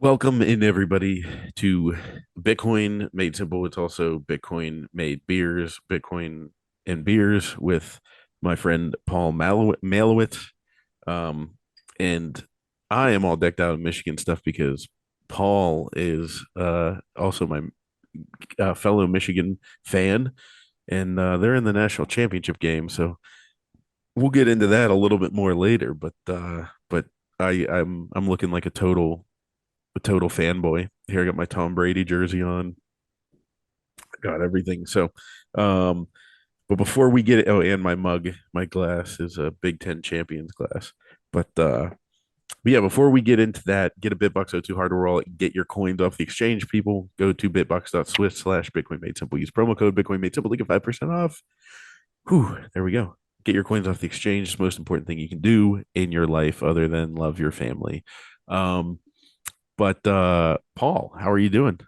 Welcome in everybody to Bitcoin Made Simple. It's also Bitcoin Made Beers, Bitcoin and Beers with my friend Paul Malowitz. Um, and I am all decked out in Michigan stuff because Paul is also my fellow Michigan fan, and they're in the national championship game. So we'll get into that a little bit more later. But I'm looking like a total fanboy. Here I got my Tom Brady jersey on. Got everything. Um, but before we get it, oh, and my mug, my glass is a Big Ten champions glass. But yeah, before we get into that, get a BitBox02 hardware wallet, get your coins off the exchange. People go to bitbox.swift/Bitcoin made simple. Use promo code Bitcoin made simple to get 5% off. Whew, there we go. Get your coins off the exchange. It's the most important thing you can do in your life other than love your family. Um, but Paul, how are you doing?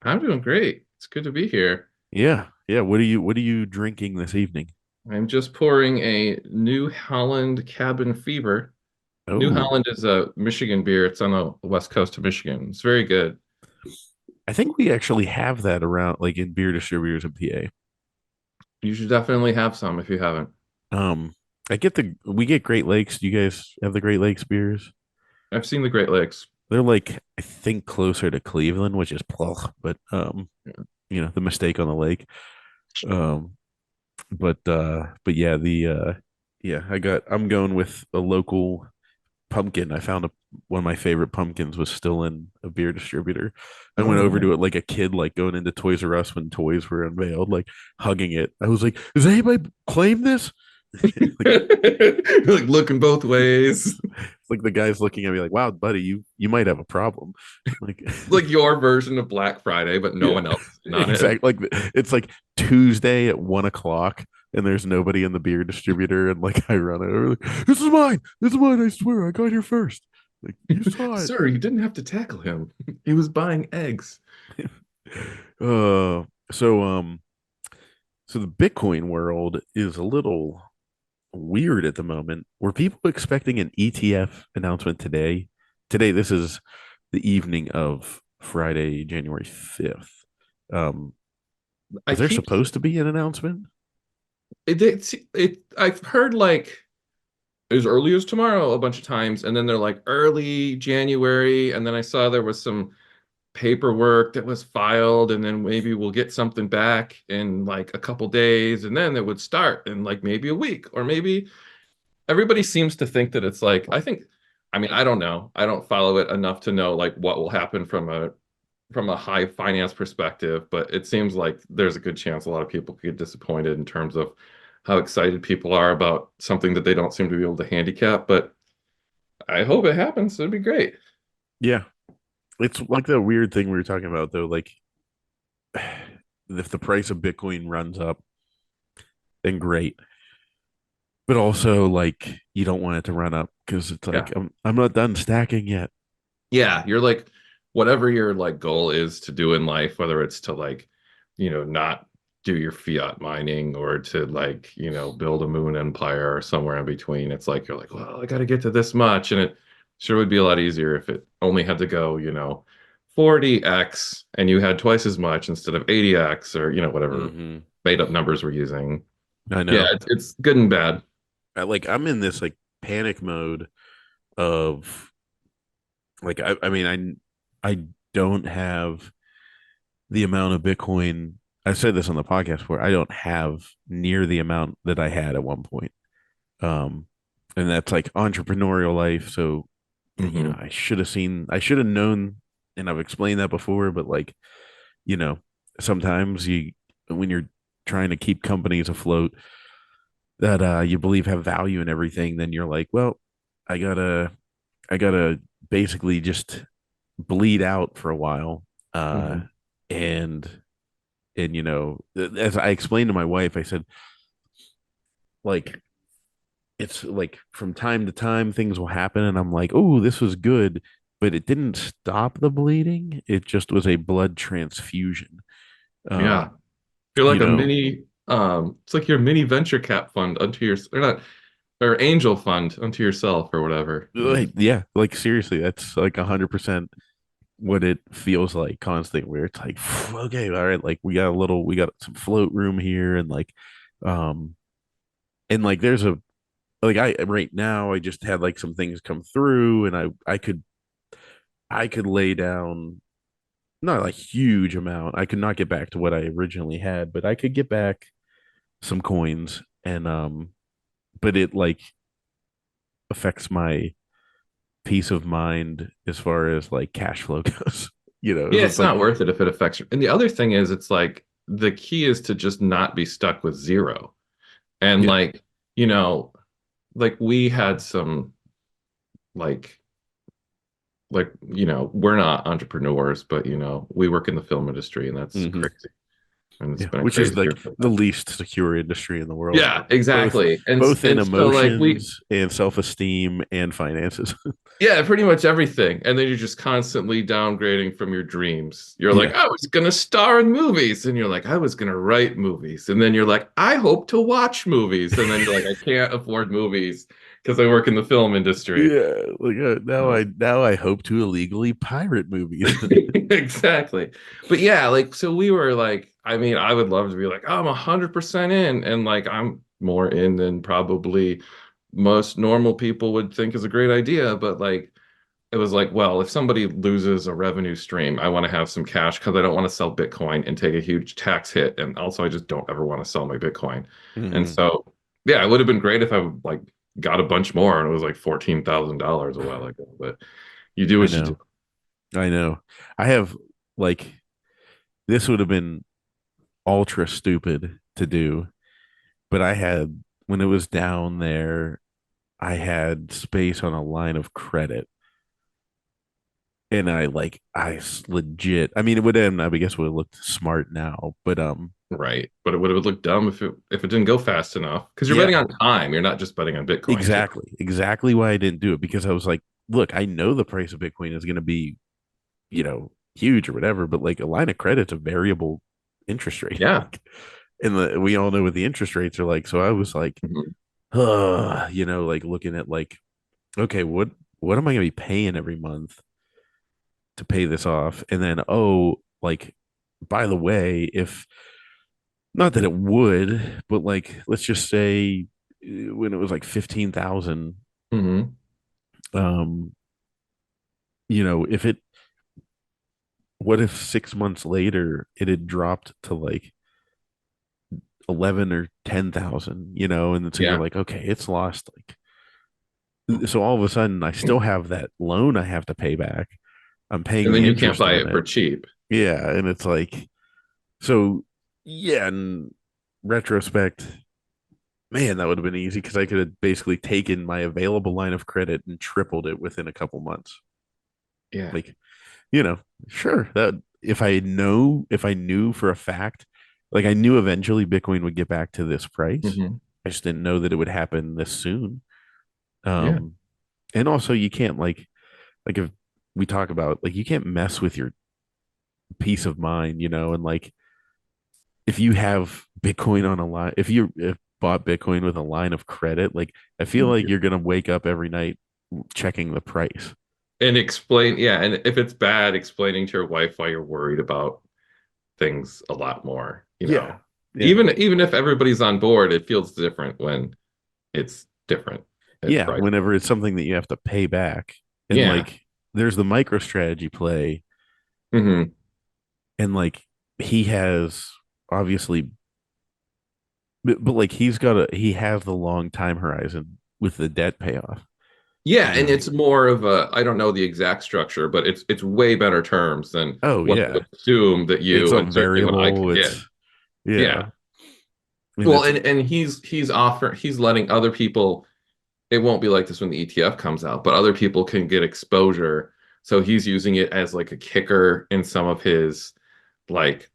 I'm doing great. It's good to be here. Yeah, yeah. What are you drinking this evening? I'm just pouring a New Holland Cabin Fever. New Oh, Holland is a Michigan beer. It's on the west coast of Michigan. It's very good. I think we actually have that around, like in beer distributors in PA. You should definitely have some if you haven't. Um, we get Great Lakes. Do you guys have the Great Lakes beers? I've seen the Great Lakes. They're like I think closer to Cleveland, which is Plug, but Yeah. the mistake on the lake. Um, but yeah, I'm going with a local pumpkin. I found one of my favorite pumpkins was still in a beer distributor. I went Oh, over nice. to it like a kid, like going into Toys R Us when toys were unveiled, like hugging it. I was like, "Does anybody claim this?" like, Like looking both ways. like the guy's looking at me like, "Wow, buddy, you might have a problem." Like, Like your version of Black Friday, but no yeah, one else is in on it. exactly. Like it's like Tuesday at 1 o'clock. And there's nobody in the beer distributor, and like I run over, like, this is mine. This is mine. I swear, I got here first. Like you saw it. Sir, you didn't have to tackle him. He was buying eggs. Uh, so so the Bitcoin world is a little weird at the moment. Were people expecting an ETF announcement today? Today, this is the evening of Friday, January 5th. Um, I was there keep supposed to be an announcement? I've heard like as early as tomorrow a bunch of times, and then they're like early January, and then I saw there was some paperwork that was filed, and then maybe we'll get something back in like a couple days, and then it would start in like maybe a week, or maybe everybody seems to think that it's like I mean, I don't know. I don't follow it enough to know like what will happen from a high finance perspective, but it seems like there's a good chance a lot of people could get disappointed in terms of how excited people are about something that they don't seem to be able to handicap. But I hope it happens. It'd be great. Yeah, it's like the weird thing we were talking about though. Like, if the price of Bitcoin runs up, then great. But also, like, you don't want it to run up because it's Yeah. like I'm not done stacking yet. Yeah. You're like, whatever your like goal is to do in life, whether it's to like, not do your fiat mining or to like, build a moon empire or somewhere in between. It's like, you're like, well, I got to get to this much. And it sure would be a lot easier if it only had to go, 40x and you had twice as much instead of 80x or, whatever Hmm. made up numbers we're using. I Yeah, know. it's good and bad. I'm in this like panic mode of like I mean I don't have the amount of Bitcoin. I said this on the podcast where I don't have near the amount that I had at one point. Um, and that's like entrepreneurial life. So Hmm. I should have known, and I've explained that before. But like you know, sometimes when you're trying to keep companies afloat that you believe have value and everything, then you're like, well, I gotta I gotta basically just bleed out for a while. Hmm. And as I explained to my wife, I said, like, it's like from time to time things will happen, and I'm like, oh, this was good, but it didn't stop the bleeding. It just was a blood transfusion. Yeah. Um, You're you like a know, mini, it's like your mini venture cap fund unto your, or not, or angel fund unto yourself or whatever. Yeah. like, yeah, like seriously, that's like 100%. what it feels like constantly, where it's like, okay, all right, like we got some float room here, um, and like there's a like I right now I just had like some things come through, and I could lay down not a huge amount. I could not get back to what I originally had, but I could get back some coins, and but it like affects my peace of mind as far as like cash flow goes. Yeah, So it's it's like, not worth it if it affects you. And the other thing is, it's like the key is to just not be stuck with zero. And yeah, like, you know, like we had some like we're not entrepreneurs, but we work in the film industry and that's hmm crazy. And it's yeah, been a which is crazy like year for the that. least secure industry in the world, Yeah, both exactly. And both in and so like emotions and self esteem and finances. yeah, pretty much everything. And then you're just constantly downgrading from your dreams. You're like, Yeah, I was gonna star in movies. And you're like, I was gonna write movies. And then you're like, I hope to watch movies. And then you're like, I can't afford movies because I work in the film industry. yeah. Like Uh, now I hope to illegally pirate movies. exactly. But yeah, like so we were like, I mean, I would love to be like, oh, I'm 100% in, and like I'm more in than probably most normal people would think is a great idea. But like it was like, well, if somebody loses a revenue stream, I want to have some cash because I don't want to sell Bitcoin and take a huge tax hit. And also I just don't ever want to sell my Bitcoin. And hmm so yeah, it would have been great if I like got a bunch more and it was like $14,000 a while ago. But you do I what you do. know, I know. I have like this would have been ultra stupid to do, but I had when it was down there, I had space on a line of credit, and legit. I mean, it would end. I guess would have looked smart now, but Right. But it would have looked dumb if it didn't go fast enough. Because you're betting yeah, on time. You're not just betting on Bitcoin too. exactly why I didn't do it, because I was like, look, I know the price of Bitcoin is going to be huge or whatever, but like a line of credit's a variable interest rate, Yeah. like, and we all know what the interest rates are like. So I was like, Mhm. like looking at like, okay, what am I going to be paying every month to pay this off? And then, oh, like, by the way, if not that it would, but like, let's just say when it was like 15,000, Mhm. um, if it, what if 6 months later it had dropped to like 11 or 10,000, and then so you're Yeah. like, okay, it's lost. Like, so all of a sudden, I still have that loan I have to pay back. I'm paying And the then you can't interest buy on it for it. cheap. Yeah. And it's like, so yeah, in retrospect, man, that would have been easy because I could have basically taken my available line of credit and tripled it within a couple months. Yeah. Like, you know, sure, that if I knew for a fact, like I knew eventually Bitcoin would get back to this price. Hmm. I just didn't know that it would happen this soon. Yeah. Um, and also you can't like if we talk about like you can't mess with your peace of mind, and like if you have Bitcoin on a line, if bought Bitcoin with a line of credit, like I feel like you're gonna wake up every night checking the price. And explain, yeah. And if it's bad, explaining to your wife why you're worried about things a lot more, Yeah, yeah, Even if everybody's on board, it feels different when it's different at yeah. price. Whenever it's something that you have to pay back, and Yeah. like there's the micro strategy play, Hmm. and like he has obviously, but like he has the long time horizon with the debt payoff. Yeah, You and know. it's more of a, I don't know the exact structure, but it's way better terms than Oh what I yeah, would assume that it's you a and certainly what I variable. could get. It's yeah, Yeah. and Well, it's and he's letting other people, it won't be like this when the ETF comes out, but other people can get exposure. So he's using it as like a kicker in some of his like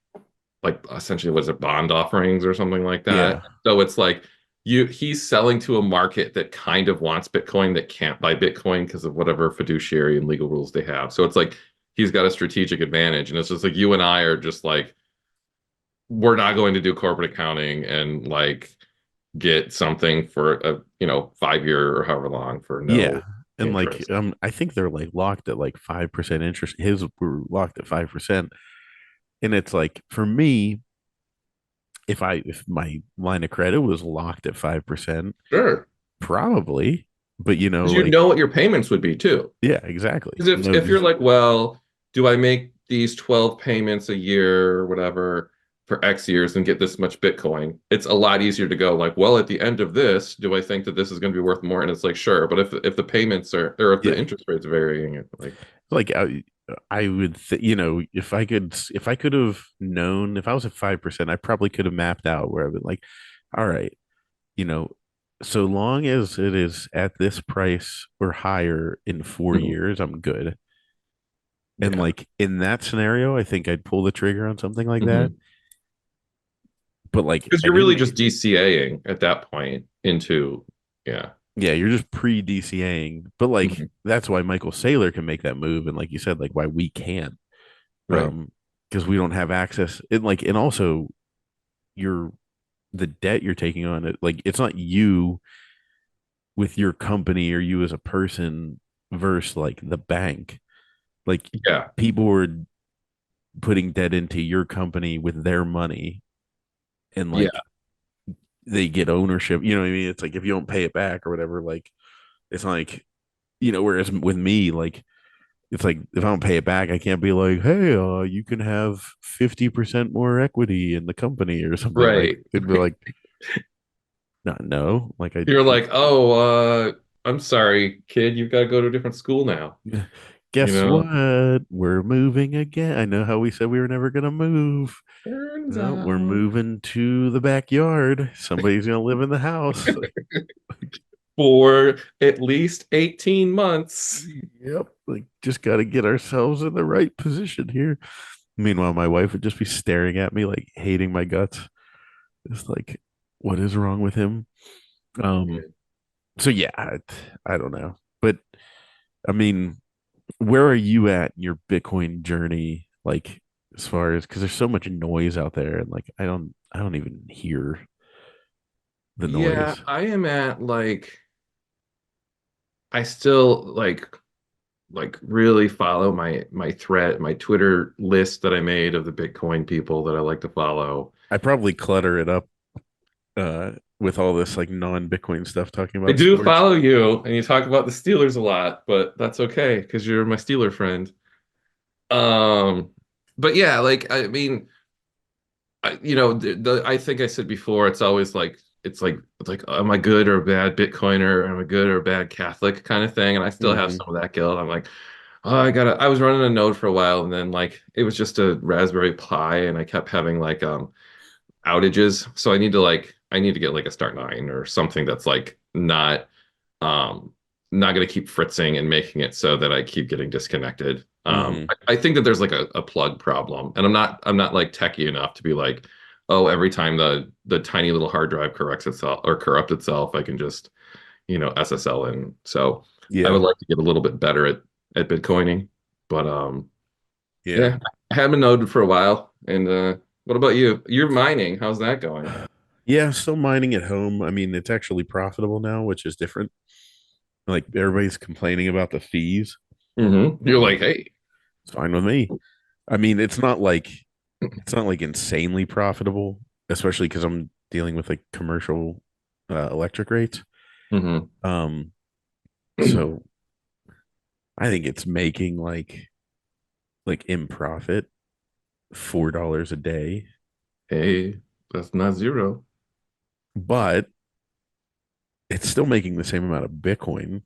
essentially what is it, bond offerings or something like that. yeah, So it's like he's selling to a market that kind of wants Bitcoin that can't buy Bitcoin because of whatever fiduciary and legal rules they have. So it's like he's got a strategic advantage. And it's just like you and I are just like, we're not going to do corporate accounting and like get something for a 5 year or however long for yeah. no. And like interest. I think they're like locked at like 5% interest. His were locked at 5%. And it's like for me, if my line of credit was locked at 5%, Sure. probably. But Because you'd like know what your payments would be too. yeah, exactly. Because No, if you're just like, well, do I make these 12 payments a year or whatever for X years and get this much Bitcoin? It's a lot easier to go like, well, at the end of this, do I think that this is going to be worth more? And it's like, sure. But if the payments are or if the yeah. interest rate's varying, it's like, Like I would if I could have known if I was at 5%, I probably could have mapped out where I've been like, all right, you know, so long as it is at this price or higher in four mhm, years, I'm good. And yeah. like in that scenario, I think I'd pull the trigger on something like that. Mhm. But like Because I you're really didn't, just DCAing at that point into, yeah. yeah, you're just pre DCAing. But like Mhm. that's why Michael Saylor can make that move. And like you said, like why we can't. Right. Um, because we don't have access. And also you're the debt you're taking on it, like it's not you with your company or you as a person versus like the bank. Like Yeah. people were putting debt into your company with their money and Yeah. like they get ownership. You know what I mean? It's like if you don't pay it back or whatever, like it's like, whereas with me, like it's like if I don't pay it back, I can't be like, hey, you can have 50% more equity in the company or something. Like Right. it'd be like, not no, like I You're like, oh, I'm sorry, kid, you've got to go to a different school now. You guess know, what? We're moving again. I know how we said we were never gonna move. turns No, we're out moving to the backyard. Somebody's gonna live in the house. for at least 18 months. Yep. Like just gotta get ourselves in the right position here. Meanwhile, my wife would just be staring at me like hating my guts. It's like, what is wrong with him? Um, so yeah, I don't know. But I mean, where are you at in your Bitcoin journey? Like as far as because there's so much noise out there, and like I don't even hear the Yeah, noise. I am at like I still really follow my thread, my Twitter list that I made of the Bitcoin people that I like to follow. I probably clutter it up with all this like non-Bitcoin stuff talking I about do sports. follow you and you talk about the Steelers a lot, but that's okay because you're my Steeler friend. Um, but yeah, like I mean, I think I said before, it's always like it's like am I good or bad Bitcoiner? Am I good or bad Catholic kind of thing? And I still have Mm-hmm. some of that guilt. I'm like, oh, I was running a node for a while, and then like it was just a Raspberry Pi, and I kept having like outages. So I need to get like a Start 9 or something that's like um not going to keep fritzing and making it so that I keep getting disconnected. Mm-hmm. I think that there's like a plug problem, and I'm not like techie enough to be like, oh, every time the tiny little hard drive corrects itself or corrupt itself, I can just SSL in. So I would Yeah. like to get a little bit better at Bitcoining, but Yeah. yeah, I haven't been node for a while. And what about you? You're mining. How's that going? Yeah, still mining at home. I mean, it's actually profitable now, which is different. Like everybody's complaining about the fees. You're like, Um, hey. it's fine with me. I mean, it's not like insanely profitable, especially because I'm dealing with like commercial electric rates. hmm Um, so I think it's making like in profit $4 a day, Hey, that's not zero. but it's still making the same amount of Bitcoin,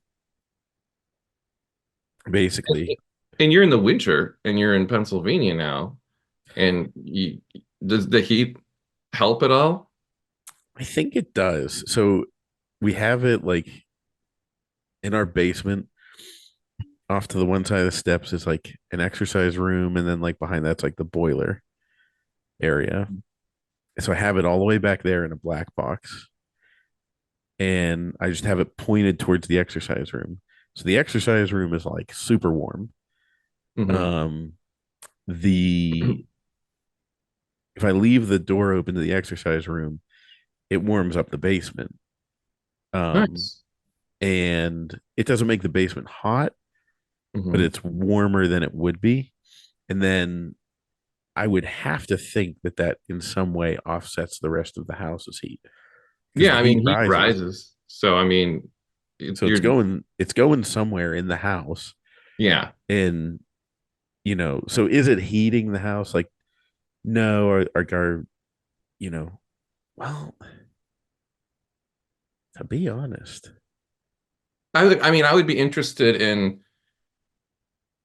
basically. And you're in the winter and you're in Pennsylvania now. And does the heat help at all? I think it does. So we have it like in our basement. Off to the one side of the steps is like an exercise room, and then like behind that's like the boiler area. So I have it all the way back there in a black box, and I just have it pointed towards the exercise room. So the exercise room is like super warm. hmm Um, the if I leave the door open to the exercise room, it warms up the basement. Um, Nice. and it doesn't make the basement hot, but Hmm. it's warmer than it would be. And then I would have to think that that in some way offsets the rest of the house's heat because Yeah, the I heat mean, heat rises. rises. So I mean, So you're it's going somewhere in the house. yeah. And so is it heating the house? Like, no, or you know, well, to be honest, I mean, I would be interested in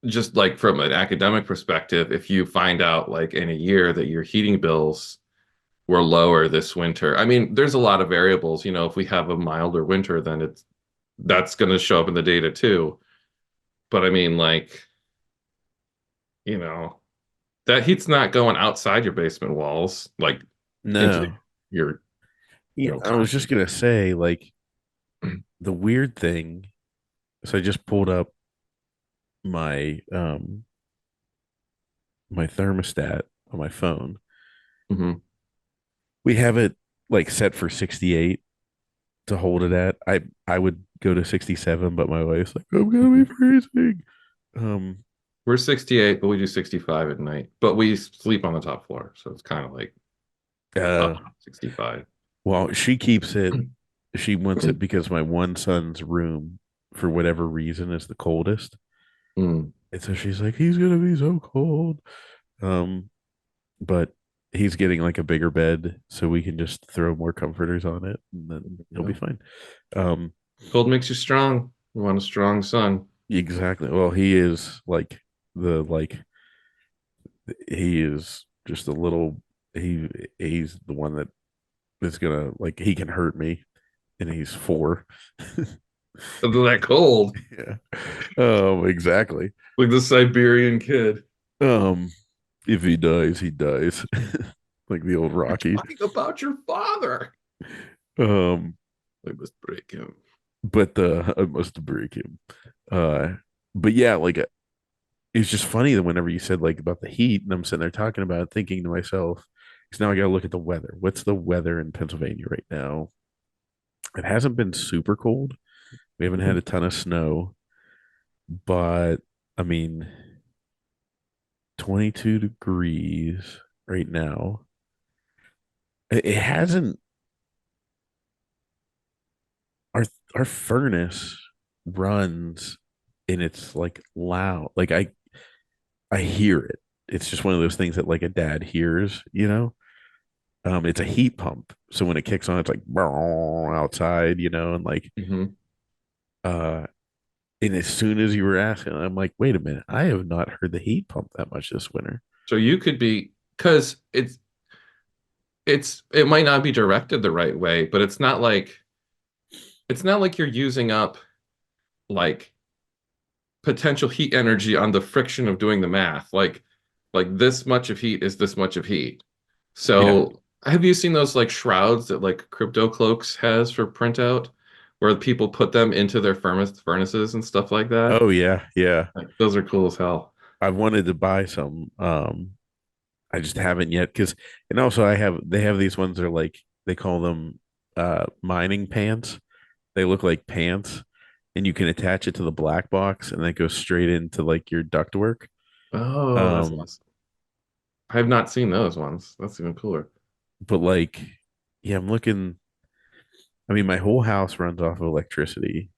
just like from an academic perspective, if you find out like in a year that your heating bills were lower this winter. I mean, there's a lot of variables. If we have a milder winter, then that's going to show up in the data too. But I mean, like, you know, that heat's not going outside your basement walls, like into no. your, Yeah, I was just concrete. gonna say, like, the weird thing. So I just pulled up my my thermostat on my phone. Hmm. We have it like set for 68 to hold it at. I would go to 67, but my wife's like, I'm gonna be freezing. Um, We're 68, but we do 65 at night. But we sleep on the top floor, so it's kind of like uh, 65. well, she keeps it. She wants it because my one son's room, for whatever reason, is the coldest, Mm, and so she's like, he's gonna be so cold. Um, but he's getting like a bigger bed, so we can just throw more comforters on it, and then he'll be yeah. fine. Um, Cold makes you strong. You want a strong son. exactly. Well, he is like the like he is just a little he he's the one that is gonna like he can hurt me, and he's 4. That cold, Yeah. Exactly. like the Siberian kid. Um, if he dies, he dies. Like the old You're Rocky. talking about your father. Um, I must break him. but I must break him. Uh, but yeah, like it's just funny that whenever you said like about the heat, and I'm sitting there talking about it, thinking to myself, because now I got to look at the weather. What's the weather in Pennsylvania right now? It hasn't been super cold. We haven't had a ton of snow, but I mean, 22 degrees right now. It hasn't. Our our furnace runs, and it's like loud. Like I hear it. It's just one of those things that like a dad hears. It's a heat pump. So when it kicks on, it's like outside, and like Hmm. uh and as soon as you were asking, I'm like, wait a minute, I have not heard the heat pump that much this winter. So you could be, because it might not be directed the right way, but it's not like you're using up like potential heat energy on the friction of doing the math. Like this much of heat is this much of heat. Yeah. So have you seen those like shrouds that like Crypto Cloaks has for printout, where people put them into their furnaces and stuff like that? Oh yeah, yeah. Like those are cool as hell. I wanted to buy some. I just haven't yet because, and also they have these ones that are like they call them mining pants. They look like pants, and you can attach it to the black box, and that goes straight into like your ductwork. Oh, that's Um, awesome. I have not seen those ones. That's even cooler. but like, yeah, I'm looking. I mean, my whole house runs off of electricity,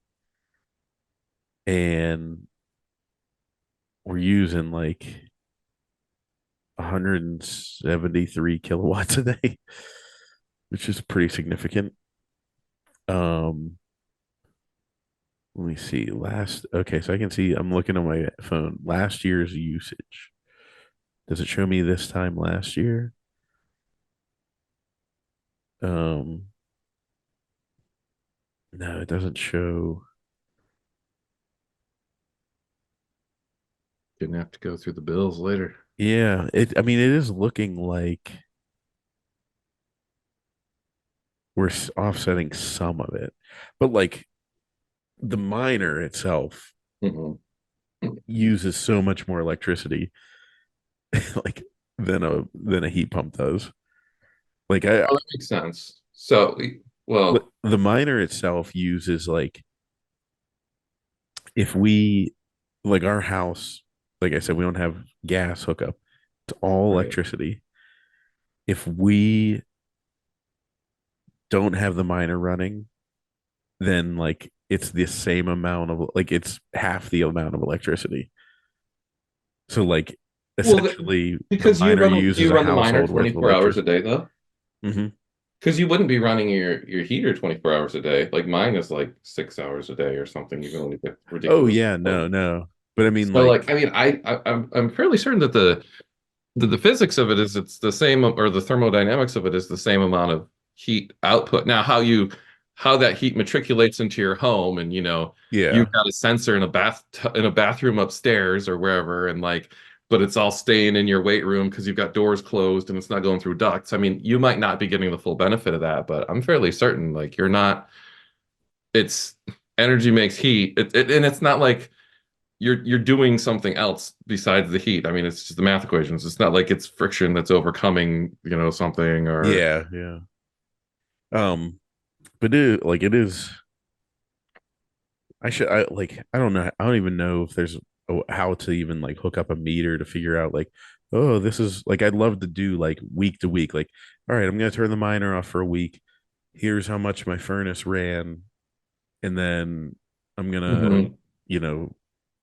and we're using like 173 kilowatts a day, which is pretty significant. Um, Let me see. Okay, so I can see I'm looking on my phone. Last year's usage. Does it show me this time last year? Um, no, it doesn't show. Gonna have to go through the bills later. Yeah, I mean, it is looking like we're offsetting some of it, but like the miner itself Mhm. uses so much more electricity, like than a heat pump does. Like Oh, that makes sense. So, well, the miner itself uses like if we like our house, like I said, we don't have gas hookup. It's all Right. electricity. If we don't have the miner running, then like it's the same amount of like it's half the amount of electricity. So like Well, essentially the because miner do uses you a run the miner household worth of 24 hours a electricity. day though? Hmm. Because you wouldn't be running your heater 24 hours a day. Like mine is like 6 hours a day or something. You can only get Oh ridiculous. yeah, no. But I mean So like like, I mean, I'm fairly certain that the physics of it is it's the same, or the thermodynamics of it is the same amount of heat output. Now, how that heat matriculates into your home, and yeah. you've got a sensor in a bathroom upstairs or wherever, and like, but it's all staying in your weight room because you've got doors closed and it's not going through ducts. I mean, you might not be getting the full benefit of that, but I'm fairly certain like you're not. It's energy makes heat, and it's not like you're doing something else besides the heat. I mean, it's just the math equations. It's not like it's friction that's overcoming, something or Yeah. Um but it is I don't know. I don't even know if there's how to even like hook up a meter to figure out like, oh, this is like I'd love to do like week to week. Like, all right, I'm gonna turn the miner off for a week. Here's how much my furnace ran, and then I'm gonna, Mhm. you know,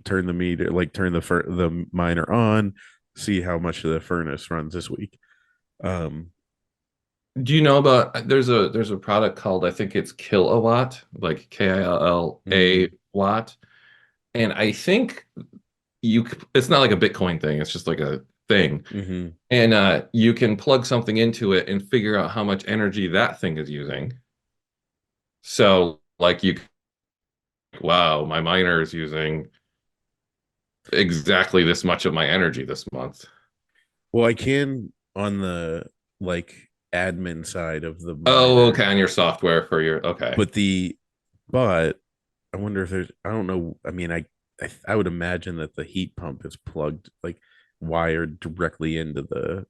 turn the meter, like turn the miner on, see how much the furnace runs this week. Um, Do you know about there's a product called, I think it's Kilowatt, like KILLA mm, watt. And I think it's not like a Bitcoin thing, it's just like a thing. mm-hmm. And you can plug something into it and figure out how much energy that thing is using. So like wow, my miner is using exactly this much of my energy this month. Well, I can on the like admin side of the Oh, miner, okay, on your software for your okay. but the but I wonder if there's I don't know. I mean, I would imagine that the heat pump is plugged like wired directly into the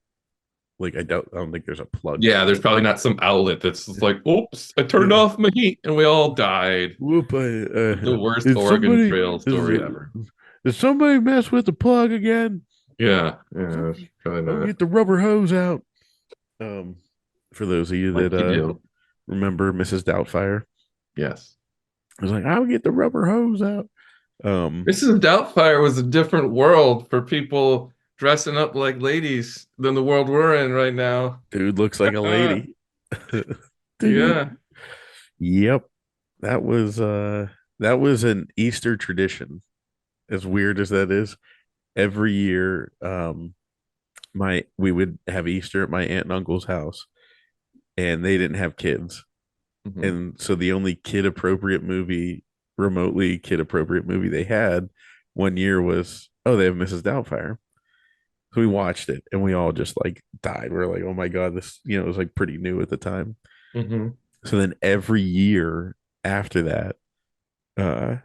like I don't think there's a plug Yeah, for there's probably not some outlet that's just it. like, oops, I turned Yeah. off my heat and we all died. Whoop! The worst Is Oregon somebody Trail is story ever. is somebody mess with the plug again? Yeah, probably I'll not. get the rubber hose out. Um, for those of you Like that you do. remember Mrs. Doubtfire, Yes. I was like, I'll get the rubber hose out. Um, Mrs. Doubtfire was a different world for people dressing up like ladies than the world we're in right now. dude looks like a lady. Dude, Yeah. yep, that was that was an Easter tradition. As weird as that is, every year, my we would have Easter at my aunt and uncle's house, and they didn't have kids, Mhm. and so the only kid appropriate movie, remotely kid appropriate movie they had one year was oh they have Mrs. Doubtfire. So we watched it and we all just like died. We're like, oh my god, this it was like pretty new at the time. Mhm. So then every year after that, uh,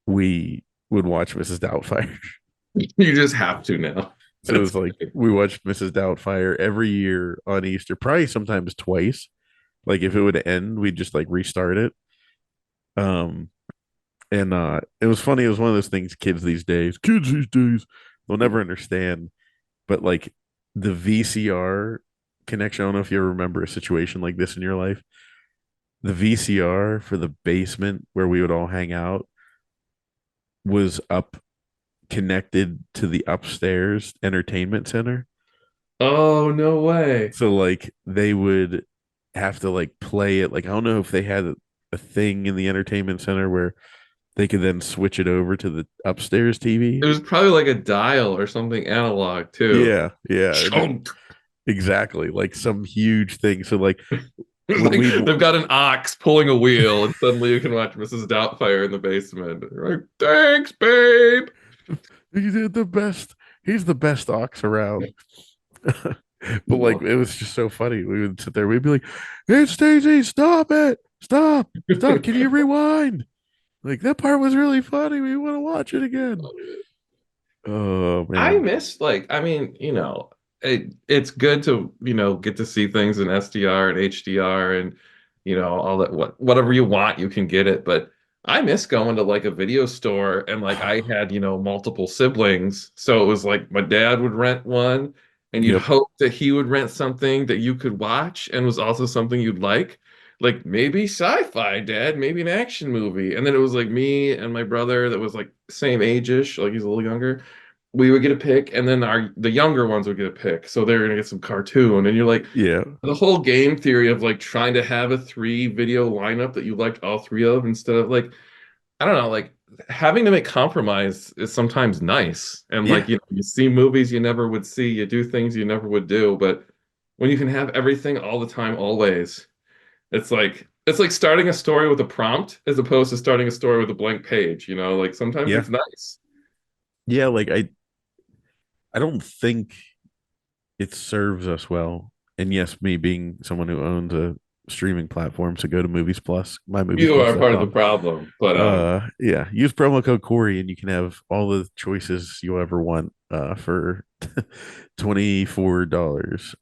we would watch Mrs. Doubtfire. You just have to now. So it That's was like great. we watched Mrs. Doubtfire every year on Easter, probably sometimes twice. Like if it would end, we'd just like restart it. Um, and it was funny. It was one of those things kids these days, they'll never understand. But like the VCR connection, I don't know if you ever remember a situation like this in your life. The VCR for the basement where we would all hang out was up connected to the upstairs entertainment center. Oh, no way. So like they would have to like play it. Like I don't know if they had a thing in the entertainment center where they could then switch it over to the upstairs It TV. was probably like a dial or something analog too. Yeah, Chunk. exactly. Like some huge thing. So like when Like we they've got an ox pulling a wheel, and suddenly you can watch Mrs. Doubtfire in the basement. You're like, thanks, babe. he did the best, he's the best ox around. But like Well, it was just so funny. We would sit there, we'd be like, "Hey Stacey, stop it! Stop! Can you rewind? Like that part was really funny. We want to watch it again." Oh I man, miss like, I mean, it's good to, get to see things in SDR and HDR and, all that, whatever you want, you can get it. But I miss going to like a video store and like I had, multiple siblings. So it was like my dad would rent one and you'd Yep. hope that he would rent something that you could watch and was also something you'd like. Like maybe sci-fi, dad, maybe an action movie. And then it was like me and my brother that was like same age-ish, like he's a little younger. We would get a pick and then the younger ones would get a pick. So they're gonna get some cartoon. And you're like, Yeah. the whole game theory of like trying to have a three video lineup that you liked all three of instead of like I don't know, like having to make compromise is sometimes nice. And like, Yeah. you see movies you never would see, you do things you never would do, but when you can have everything all the time, always, it's like starting a story with a prompt as opposed to starting a story with a blank page, like sometimes Yeah. it's nice. Yeah. Like I don't think it serves us well. And yes, me being someone who owns a streaming platform, so go to Movies Plus, You are part of the mymoviesplus.com. problem, but Yeah, use promo code Corey and you can have all the choices you'll ever want for $24.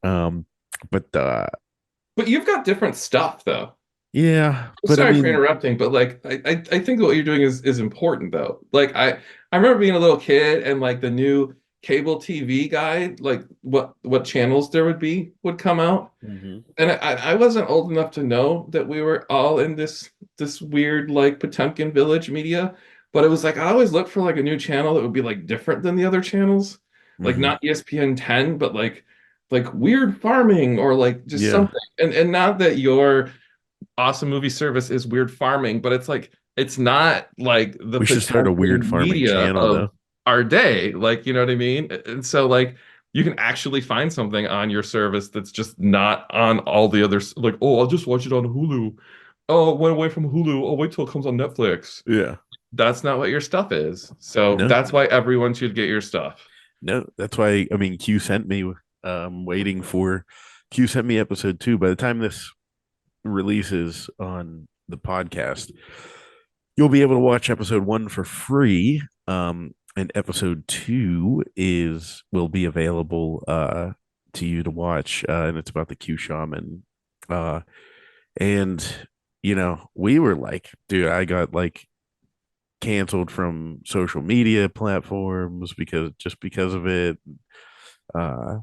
but you've got different stuff though. Yeah, I'm but I sorry for mean, interrupting, but like I think what you're doing is important though. Like I remember being a little kid and like the new cable TV guide, like what channels there would come out. mhm. And I wasn't old enough to know that we were all in this weird like Potemkin Village media, but it was like I always looked for like a new channel that would be like different than the other channels. Like Mhm. not ESPN 10, but like weird farming or like just Yeah, something. And not that your awesome movie service is weird farming, but it's like it's not like the we should start a weird Potemkin farming media channel of though. our day. Like, you know what I mean? And so like you can actually find something on your service that's just not on all the others. Like, oh, I'll just watch it on Hulu. Oh, it went away from Hulu. Oh, wait till it comes on Netflix. Yeah. That's not what your stuff is. So No, that's why everyone should get your stuff. no, that's why I mean Q sent me waiting for Q sent me episode 2. By the time this releases on the podcast, you'll be able to watch episode 1 for free. And episode 2 is will be available to you to watch. And it's about the Q shaman. Uh and we were like, dude, I got like canceled from social media platforms because of it. Uh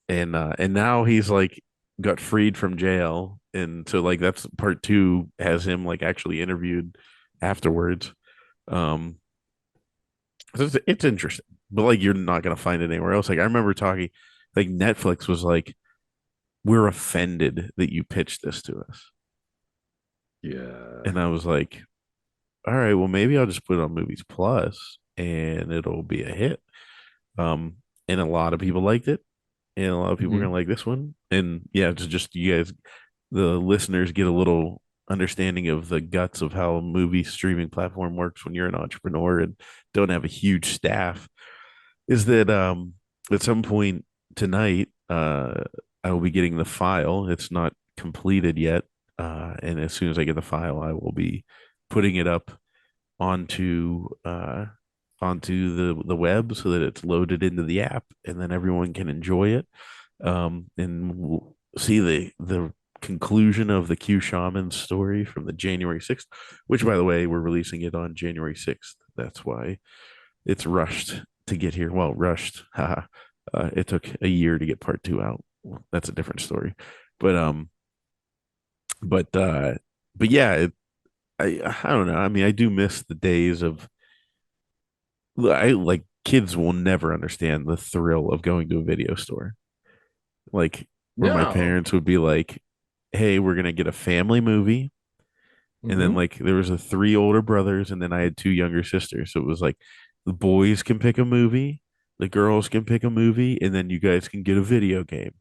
and now he's like got freed from jail, and so like that's part 2 has him like actually interviewed afterwards. um so it's interesting, but like you're not gonna find it anywhere else. Like I remember talking, like Netflix was like, we're offended that you pitched this to us, Yeah. and I was like, all right, well maybe I'll just put it on Movies Plus and it'll be a hit. um and a lot of people liked it, and a lot of people are gonna Mhm. like this one. And yeah, it's just you guys, the listeners, get a little understanding of the guts of how a movie streaming platform works when you're an entrepreneur and don't have a huge staff. Is that at some point tonight, I will be getting the file. It's not completed yet, and as soon as I get the file, I will be putting it up onto the web so that it's loaded into the app, and then everyone can enjoy it, and we'll see the conclusion of the Q Shaman story from the January 6th, which by the way, we're releasing it on January 6th. That's why it's rushed to get here. Well, rushed. Haha. It took a year to get part 2 out. Well, that's a different story. But but uh but yeah, I don't know. I mean, I do miss the days of, I like, kids will never understand the thrill of going to a video store. Like where my No. parents would be like, "Hey, we're gonna get a family movie," and then Hmm. like there was 3 older brothers, and then I had 2 younger sisters. So it was like the boys can pick a movie, the girls can pick a movie, and then you guys can get a video game.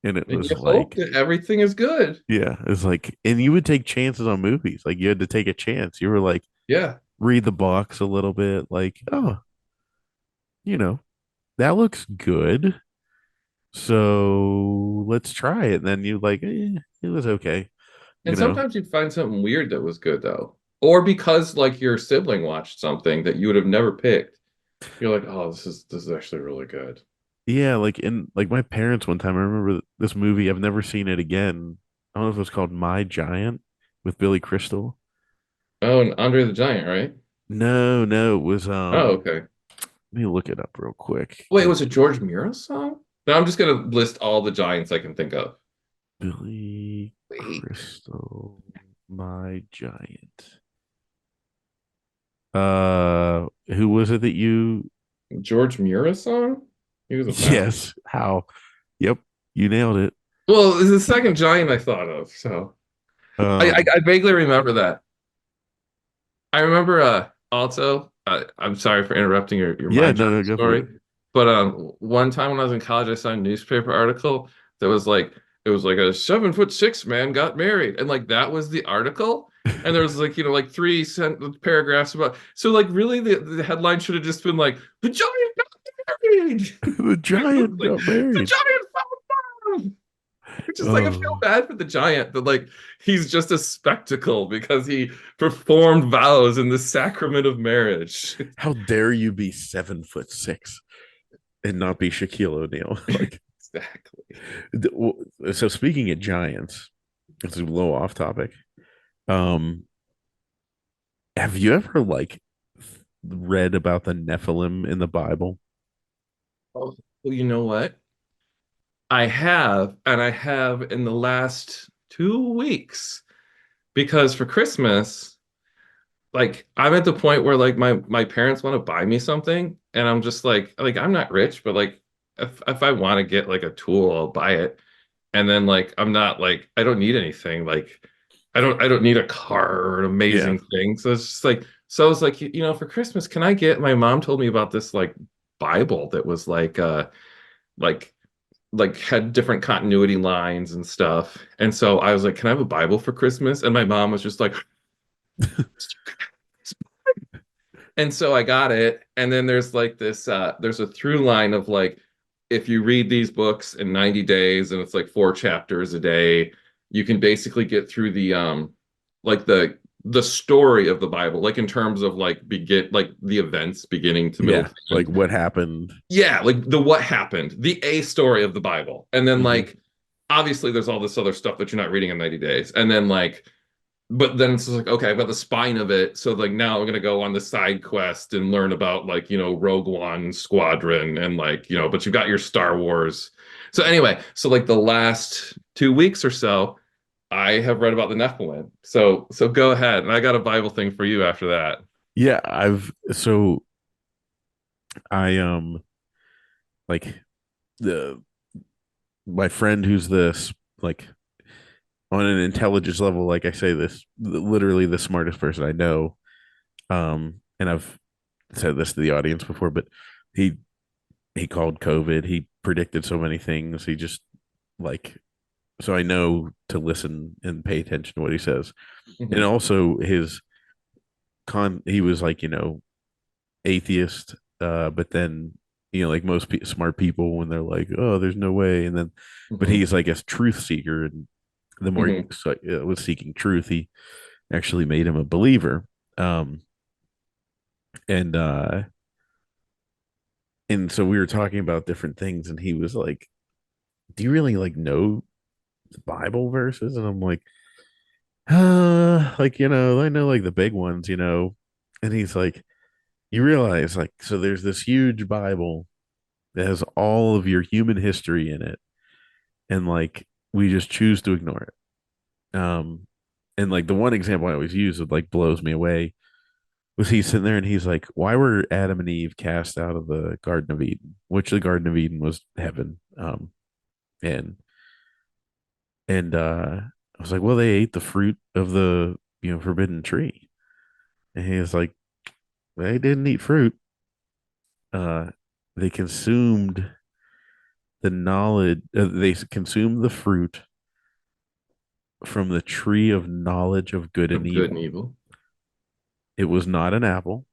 And it And you was hope like, that everything is good. yeah, it was like, and you would take chances on movies. Like you had to take a chance. You were like, Yeah. read the box a little bit, like, oh, you know, that looks good. So let's try it. And then you like, it was okay, you And know? sometimes you'd find something weird that was good though. Or because like your sibling watched something that you would have never picked. You're like, oh, this is actually really good. Yeah, like in like my parents one time, I remember this movie, I've never seen it again. I don't know if it was called My Giant with Billy Crystal. Oh, and Andre the Giant, right? No, no, it was Oh, okay. let me look it up real quick. Wait, It was it George Miros song? Now I'm just gonna list all the giants I can think of. Billy Wait, Crystal, my giant. Who was it that you George Miros song? He was a band. yes, how? Yep, you nailed it. Well, it's the second giant I thought of, so I vaguely remember that. I remember also I'm sorry for interrupting your Yeah, mind no, jumping no, go for it. story, but one time when I was in college I saw a newspaper article that was like it was like a 7'6" man got married and like that was the article and there was like like three paragraphs about so like really the headline should have just been like the giant got married. The giant Like got the married. giant found love. It's just like I feel Oh, bad for the giant that like he's just a spectacle because he performed vows in the sacrament of marriage. how dare you be 7'6" and not be Shaquille O'Neal? Like, Exactly. so speaking of giants, it's a little off topic. Um, have you ever like read about the Nephilim in the Bible? Oh, well, you know what? I have, and I have in the last 2 weeks because for Christmas, like I'm at the point where like my parents want to buy me something, and I'm just like I'm not rich, but like if I want to get like a tool, I'll buy it. And then like I'm not like I don't need anything like I don't need a car or an Yeah, amazing thing so it's just like so I was like for Christmas can I get my mom told me about this like Bible that was like like had different continuity lines and stuff and so I was like can I have a Bible for Christmas and my mom was just like and so I got it. And then there's like this there's a through line of like if you read these books in 90 days and it's like 4 chapters a day, you can basically get through like the story of the Bible, like in terms of like begin like the events beginning to middle yeah. to Like end. what happened? Yeah, like the what happened, the A story of the Bible. And then Hmm. like obviously there's all this other stuff that you're not reading in 90 days. And then like but then it's like okay I've got the spine of it so like now I'm gonna go on the side quest and learn about like Rogue One Squadron and like but you've got your Star Wars so anyway so like the last 2 weeks or so I have read about the Nephilim so go ahead and I got a Bible thing for you after that. Yeah, I like the my friend who's this like on an intelligence level, like I say this literally the smartest person I know. And I've said this to the audience before, but he he called COVID. He predicted so many things. He just like so I know to listen and pay attention to what he says. And Hmm. also his he was like, atheist, but then like most smart people when they're like, oh, there's no way, and then but Hmm. he's like a truth seeker, and the more he Hmm. was seeking truth, he actually made him a believer. Um, and so we were talking about different things, and he was like, "Do you really like know the Bible verses?" And I'm like, like I know like the big ones, And he's like, "You realize like so there's this huge Bible that has all of your human history in it, and like we just choose to ignore it." And like the one example I always use that like blows me away was he sitting there and he's like, "Why were Adam and Eve cast out of the Garden of Eden? Which the Garden of Eden was heaven." And I was like, "Well, they ate the fruit of the forbidden tree." And he was like, "They didn't eat fruit. Uh, they consumed the knowledge. They consumed the fruit from the tree of knowledge of good and Of good and evil. evil. It was not an apple."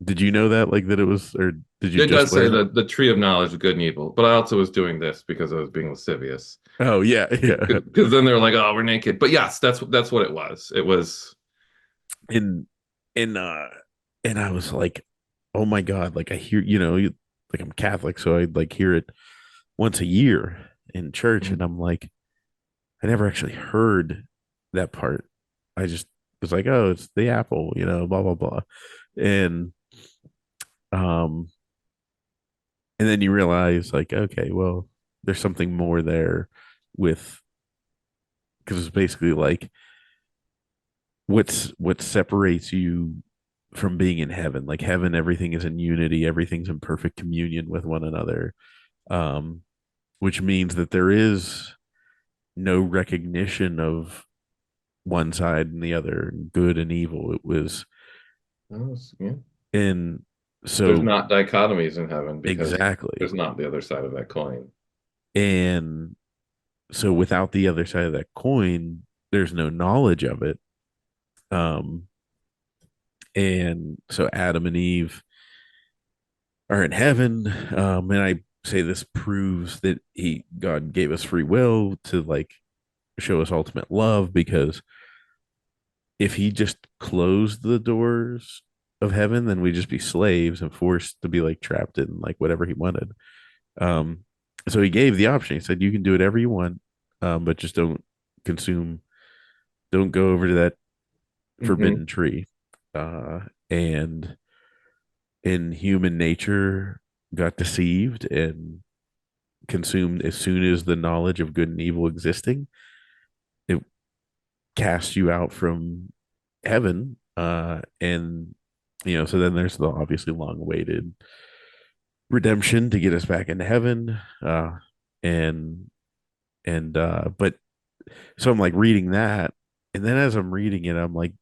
Did you know that? Like that it was, or did you It just does say learn it? the tree of knowledge of good and evil but I also was doing this because I was being lascivious Oh yeah, yeah. because then they're like oh we're naked but yes that's what it was. And and uh and I was like, oh my God, like I hear, like I'm Catholic, so I like hear it once a year in church, and Mhm. I'm like, I never actually heard that part. I just It's like, oh, it's the apple, blah blah blah. And um and then you realize like, okay, well, there's something more there with, because it's basically like what separates you from being in heaven. Like heaven, everything is in unity, everything's in perfect communion with one another. Um, which means that there is no recognition of one side and the other, good and evil. It was Yeah. in There's so not dichotomies in heaven because exactly. there's not the other side of that coin. And so without the other side of that coin, there's no knowledge of it. Um, and so Adam and Eve are in heaven. And I say this proves that God gave us free will to like show us ultimate love, because if he just closed the doors of heaven, then we'd just be slaves and forced to be like trapped in like whatever he wanted. Um, so he gave the option. He said, you can do whatever you want, but just consume, don't go over to that Hmm. forbidden tree. Uh, and in human nature got deceived and consumed as soon as the knowledge of good and evil existing, it casts you out from heaven. And so then there's the obviously long awaited redemption to get us back into heaven. And but so I'm like reading that, and then as I'm reading it, I'm like,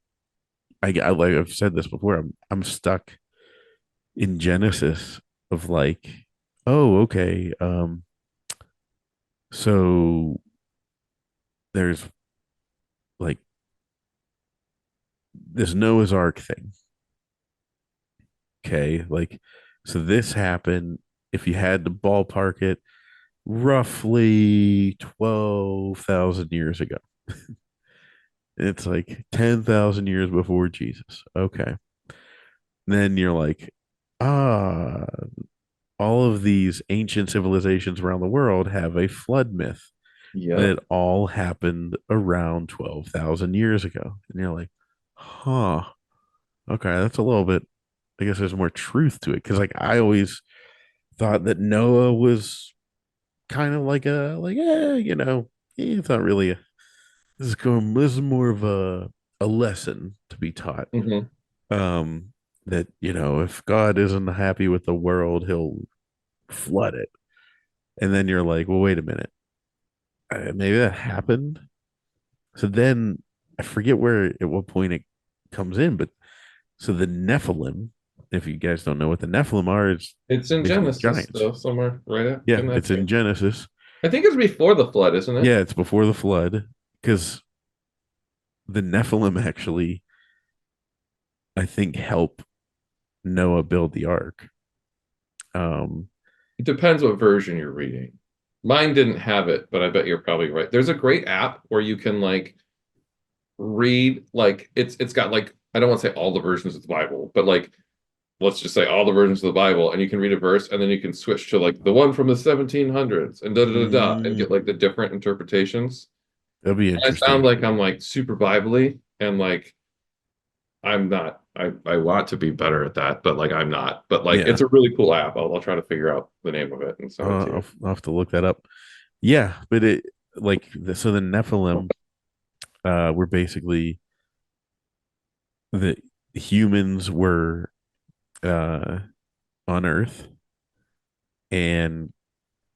I like I've said this before, I'm stuck in Genesis of like, oh, okay, so there's like this Noah's Ark thing. Okay, like, so this happened. If you had to ballpark it, roughly 12,000 years ago. It's like 10,000 years before Jesus. Okay. Then you're like, ah, all of these ancient civilizations around the world have a flood myth Yep. that all happened around 12,000 years ago. And you're like, huh, okay, that's a little bit, I guess there's more truth to it. Cause like I always thought that Noah was kind of like it's not really this is more of a lesson to be taught. Hmm. Um, that if God isn't happy with the world, he'll flood it. And then you're like, well, wait a minute, maybe that happened. So then I forget where at what point it comes in, but so the Nephilim, if you guys don't know what the Nephilim are, it's It's in basically Genesis, giants. though, somewhere right up Yeah, in that it's in thing. Genesis. I think it's before the flood, isn't it? Yeah, it's before the flood, because the Nephilim actually, I think, help Noah build the ark. Um, It depends what version you're reading. Mine didn't have it, but I bet you're probably right. There's a great app where you can like read like it's got like I don't want to say all the versions of the Bible, but like let's just say all the versions of the Bible, and you can read a verse and then you can switch to like the one from the 1700s and da da da da and mm, get like the different interpretations. that'll be I sound interesting. like I'm like super biblically and like I'm not. I want to be better at that, but like I'm not. But like Yeah, it's a really cool app. I'll try to figure out the name of it and send it to you. I'll have to look that up. Yeah, but so the Nephilim were basically the humans were uh, on Earth, and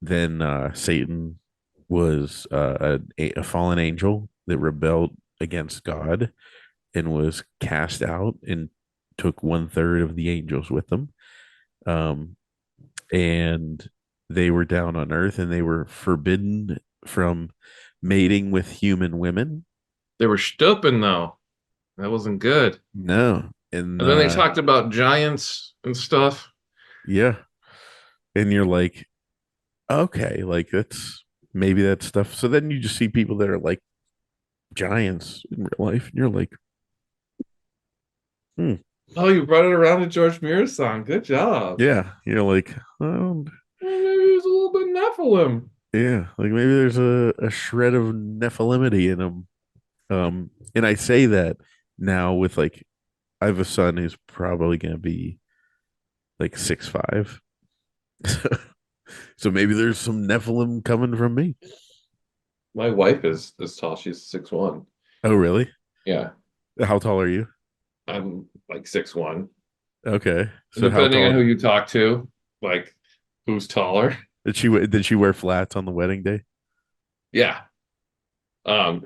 then Satan was a fallen angel that rebelled against God and was cast out and took one third of the angels with them. Um, and they were down on Earth and they were forbidden from mating with human women. They were stupid though. That wasn't good. No. And And then they talked about giants and stuff. yeah. And you're like, okay, like that's maybe that stuff. So then you just see people that are like giants in real life, and you're like, hmm, Oh, you brought it around to George Muir's song. Good job. yeah. You're like, oh, Well, maybe he's a little bit Nephilim. yeah, like maybe there's a shred of Nephilimity in them. And I say that now with like I have a son who's probably gonna be like 6'5". So maybe there's some Nephilim coming from me. My wife is tall. She's 6'1". Oh, really? Yeah, How tall are you? I'm like 6'1". Okay. And So how depending on tall who you talk to, like who's taller. did she wear flats on the wedding day? Yeah.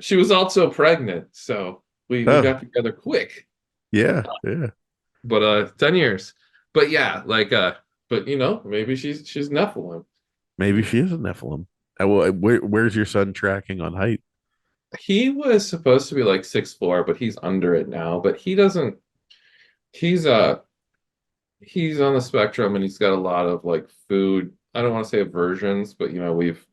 She was also pregnant, so we Oh, got together quick. yeah, yeah. But 10 years. But yeah, like but maybe she's Nephilim. Maybe she is a Nephilim. Well, where's your son tracking on height? He was supposed to be like 6'4", but he's under it now. But he doesn't he's he's on the spectrum and he's got a lot of like food. I don't want to say aversions, but we've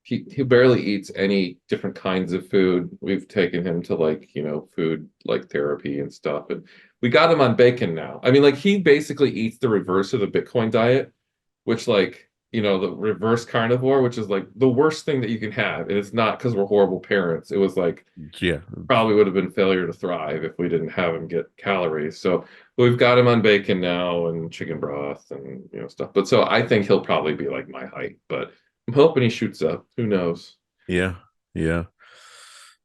he barely eats any different kinds of food. We've taken him to like, food like therapy and stuff. And we got him on bacon now. I mean, like he basically eats the reverse of the Bitcoin diet, which like, the reverse carnivore, which is like the worst thing that you can have. And it's not because we're horrible parents. It was like Yeah, probably would have been failure to thrive if we didn't have him get calories. So we've got him on bacon now and chicken broth and stuff. But so I think he'll probably be like my height, but I'm hoping he shoots up. Who knows? yeah, yeah,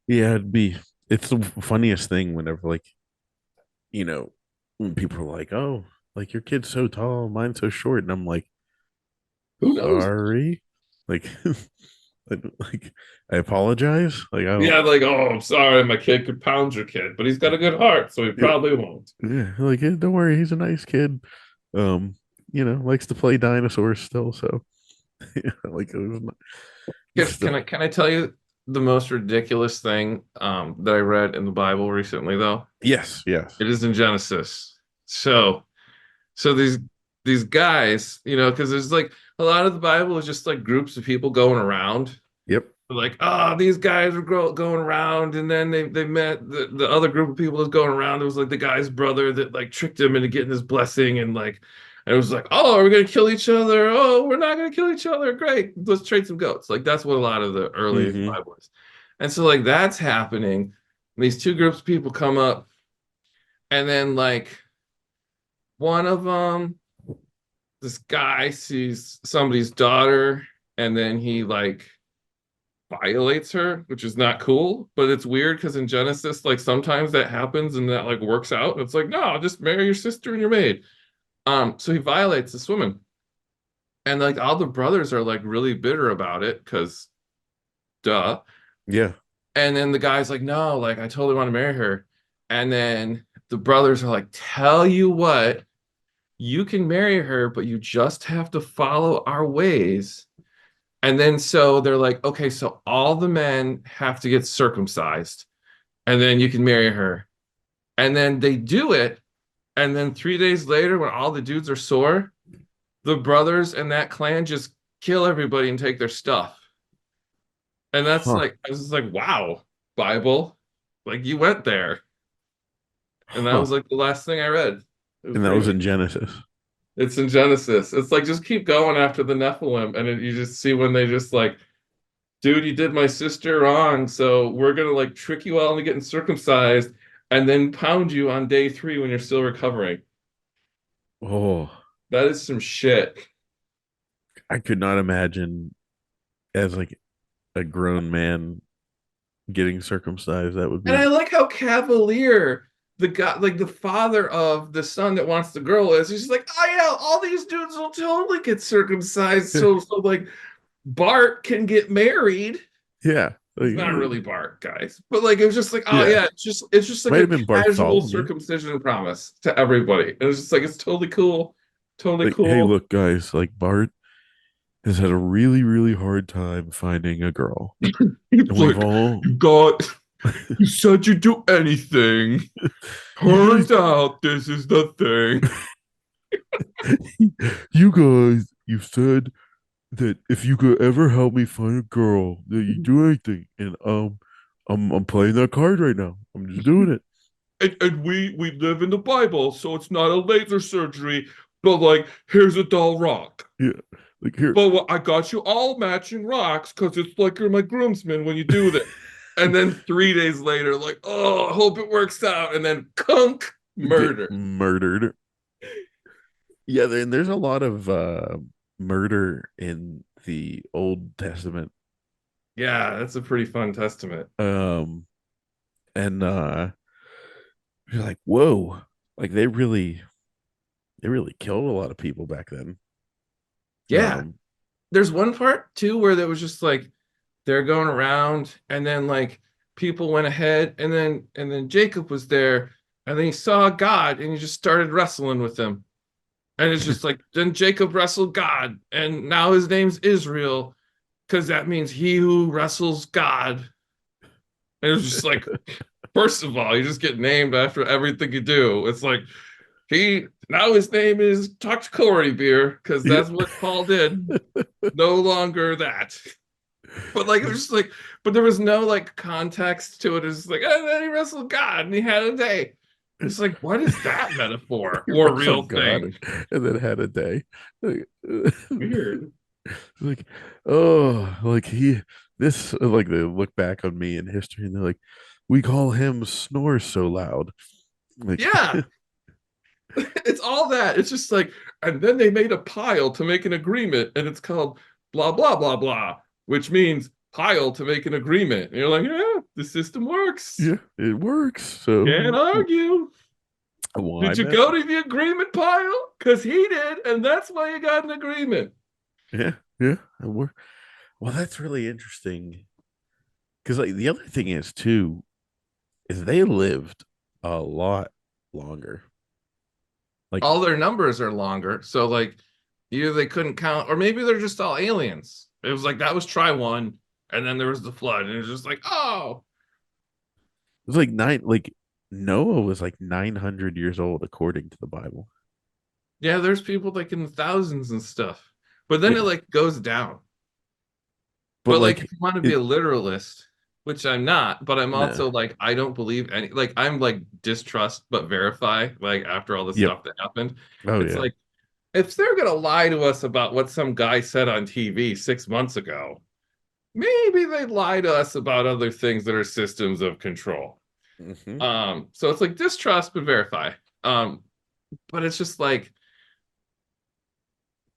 yeah. It's the funniest thing whenever like when people are like, "Oh, like your kid's so tall, mine's so short," and I'm like, Who knows? "Sorry, like, like I apologize. Like I don't, Yeah, like, oh, I'm sorry, my kid could pound your kid, but he's got a good heart, so he yeah, probably won't. yeah, like don't worry, he's a nice kid. Um, likes to play dinosaurs still, so yeah, like it was not, Can, it's can the I can I tell you the most ridiculous thing that I read in the Bible recently, though? yes, yes, It is in Genesis. So these guys, because there's like a lot of the Bible is just like groups of people going around. yep, Like, oh, these guys were going around, and then they met the other group of people that's going around. It was like the guy's brother that like tricked him into getting his blessing, and it was like, oh, are we gonna kill each other? Oh, we're not gonna kill each other. Great, let's trade some goats. Like that's what a lot of the early mm-hmm, Bible is. And so like that's happening. These two groups of people come up, and then like one of them, this guy sees somebody's daughter, and then he like violates her, which is not cool. But it's weird because in Genesis, like sometimes that happens and that like works out. And it's like, no, just marry your sister and your maid. So he violates this woman. And like all the brothers are like really bitter about it because duh. yeah, And then the guy's like, no, like I totally want to marry her. And then the brothers are like, tell you what, you can marry her, but you just have to follow our ways. And then so they're like, okay, so all the men have to get circumcised, and then you can marry her. And then they do it. And then 3 days later, when all the dudes are sore, the brothers and that clan just kill everybody and take their stuff. And that's huh, like, I was just like, wow, Bible, like you went there. And that huh, was like the last thing I read. It was and that was crazy. in Genesis. It's in Genesis. It's like just keep going after the Nephilim, and you just see when they just like, dude, you did my sister wrong, so we're gonna like trick you all into getting circumcised, and then pound you on day 3 when you're still recovering. Oh, That is some shit. I could not imagine as like a grown man getting circumcised. That would And I be like how cavalier the guy, like the father of the son that wants the girl is. He's just like, oh yeah, all these dudes will totally get circumcised, so like Bart can get married. yeah, It's like, not really Bart, guys, but like it was just like, oh yeah. yeah, it's just like Might a have been casual Bartholomew. circumcision promise to everybody. And it's just like it's totally cool, totally Like, hey, cool. look, guys, like Bart has had a really, really hard time finding a girl, It's and we've like all you got you said you'd do anything. you guys, Turns out this is the thing. you guys, you said that if you could ever help me find a girl, that you do anything, and I'm playing that card right now. I'm just doing it. And we live in the Bible, so it's not a laser surgery, but like here's a dull rock. Yeah, like here, But I got you all matching rocks because it's like you're my groomsman when you do this. And then 3 days later, like, oh, I hope it works out. And then kunk, Get murder. murdered. Yeah, and there's a lot of murder in the Old Testament. Yeah, that's a pretty fun testament. Um, and you're like, whoa, like they really killed a lot of people back then. Yeah. Um, There's one part too where there was just like they're going around and then like people went ahead and then Jacob was there and then he saw God and he just started wrestling with him. And it's just like then Jacob wrestled God and now his name's Israel because that means he who wrestles God. And it was just like, first of all, you just get named after everything you do. It's like he now his name is Talk to Cory Beer because yeah. that's what Paul did. No longer that. But like it was just like, but there was no like context to it. It's just like, and then he wrestled God and he had a day. It's like, what is that metaphor He or real wrestled God thing? and then had a day. Like, Weird. like, oh, like like they look back on me in history and they're like, we call him snores so loud. Like, Yeah, it's all that. It's just like, and then they made a pile to make an agreement, and it's called blah blah blah blah, which means pile to make an agreement. And you're like, yeah, the system works. yeah, it works. Can't So argue. why Did you mess go with? to the agreement pile? Because he did, and that's why you got an agreement. Yeah, yeah. Well, that's really interesting because like the other thing is too is they lived a lot longer. Like, All their numbers are longer. So like either they couldn't count, or maybe they're just all aliens. It was like that was try one, and then there was the flood, and it was just like, oh, it was like Noah was like 900 years old according to the Bible. yeah, there's people like in the thousands and stuff. But then it Yeah, like goes down. but But like like if you want to be it, a literalist, which I'm not, but I'm nah. also like I don't believe any like I'm like distrust but verify like after all the Yep. stuff that happened. Oh It's yeah. like if they're gonna lie to us about what some guy said on TV 6 months ago, maybe they'd lie to us about other things that are systems of control. Hmm. So it's like distrust but verify. Um, but it's just like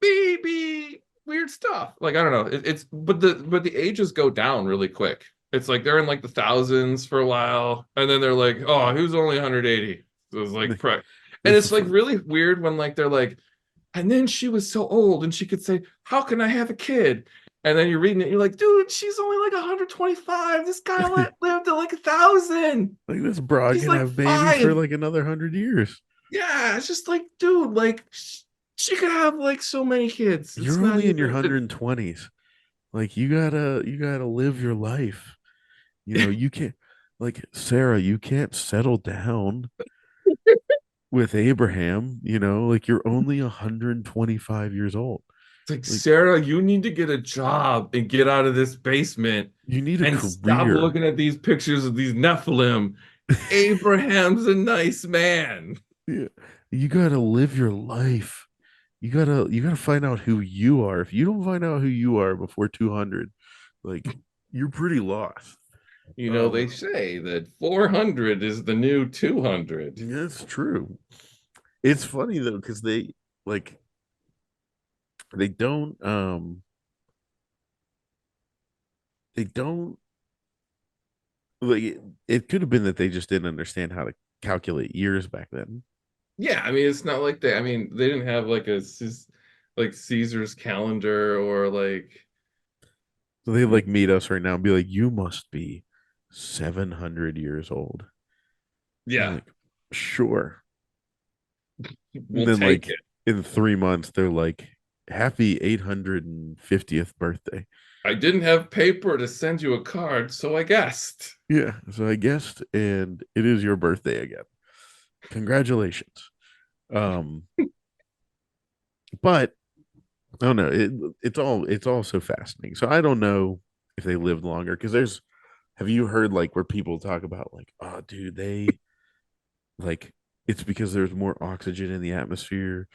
maybe weird stuff. Like I don't know. It's but the ages go down really quick. It's like they're in like the thousands for a while, and then they're like, oh, he was only 180. So it was like, and It's it's like really weird when like they're like, and then she was so old, and she could say, "How can I have a kid?" And then you're reading it, you're like, dude, she's only like 125. This guy lived to like 1,000. like this broad She's can like have babies for 5. like another 100 years. Yeah, it's just like, dude, like she could have like so many kids. It's You're not only in your even. 120s. Like you gotta live your life. You can't like Sarah, you can't settle down with Abraham, like you're only 125 years old. It's like, Like Sarah, you need to get a job and get out of this basement you need a and stop career. looking at these pictures of these Nephilim. Abraham's a nice man. Yeah. You gotta live your life. You gotta find out who you are. If you don't find out who you are before 200, like you're pretty lost. You know, Um, they say that 400 is the new 200. yeah, it's true. It's funny though, because like they don't they don't like it could have been that they just didn't understand how to calculate years back then. Yeah, I mean, it's not like they, I mean, they didn't have like like Caesar's calendar or like, So they like meet us right now and be like, you must be 700 years old. I'm yeah, like, sure. And we'll then take like it. in 3 months, they're like, happy 850th birthday. I didn't have paper to send you a card, so I guessed. Yeah. So I guessed, and it is your birthday again. Congratulations. Um, but I don't know. It's all so fascinating. So I don't know if they lived longer because have you heard like where people talk about like, oh dude, they like it's because there's more oxygen in the atmosphere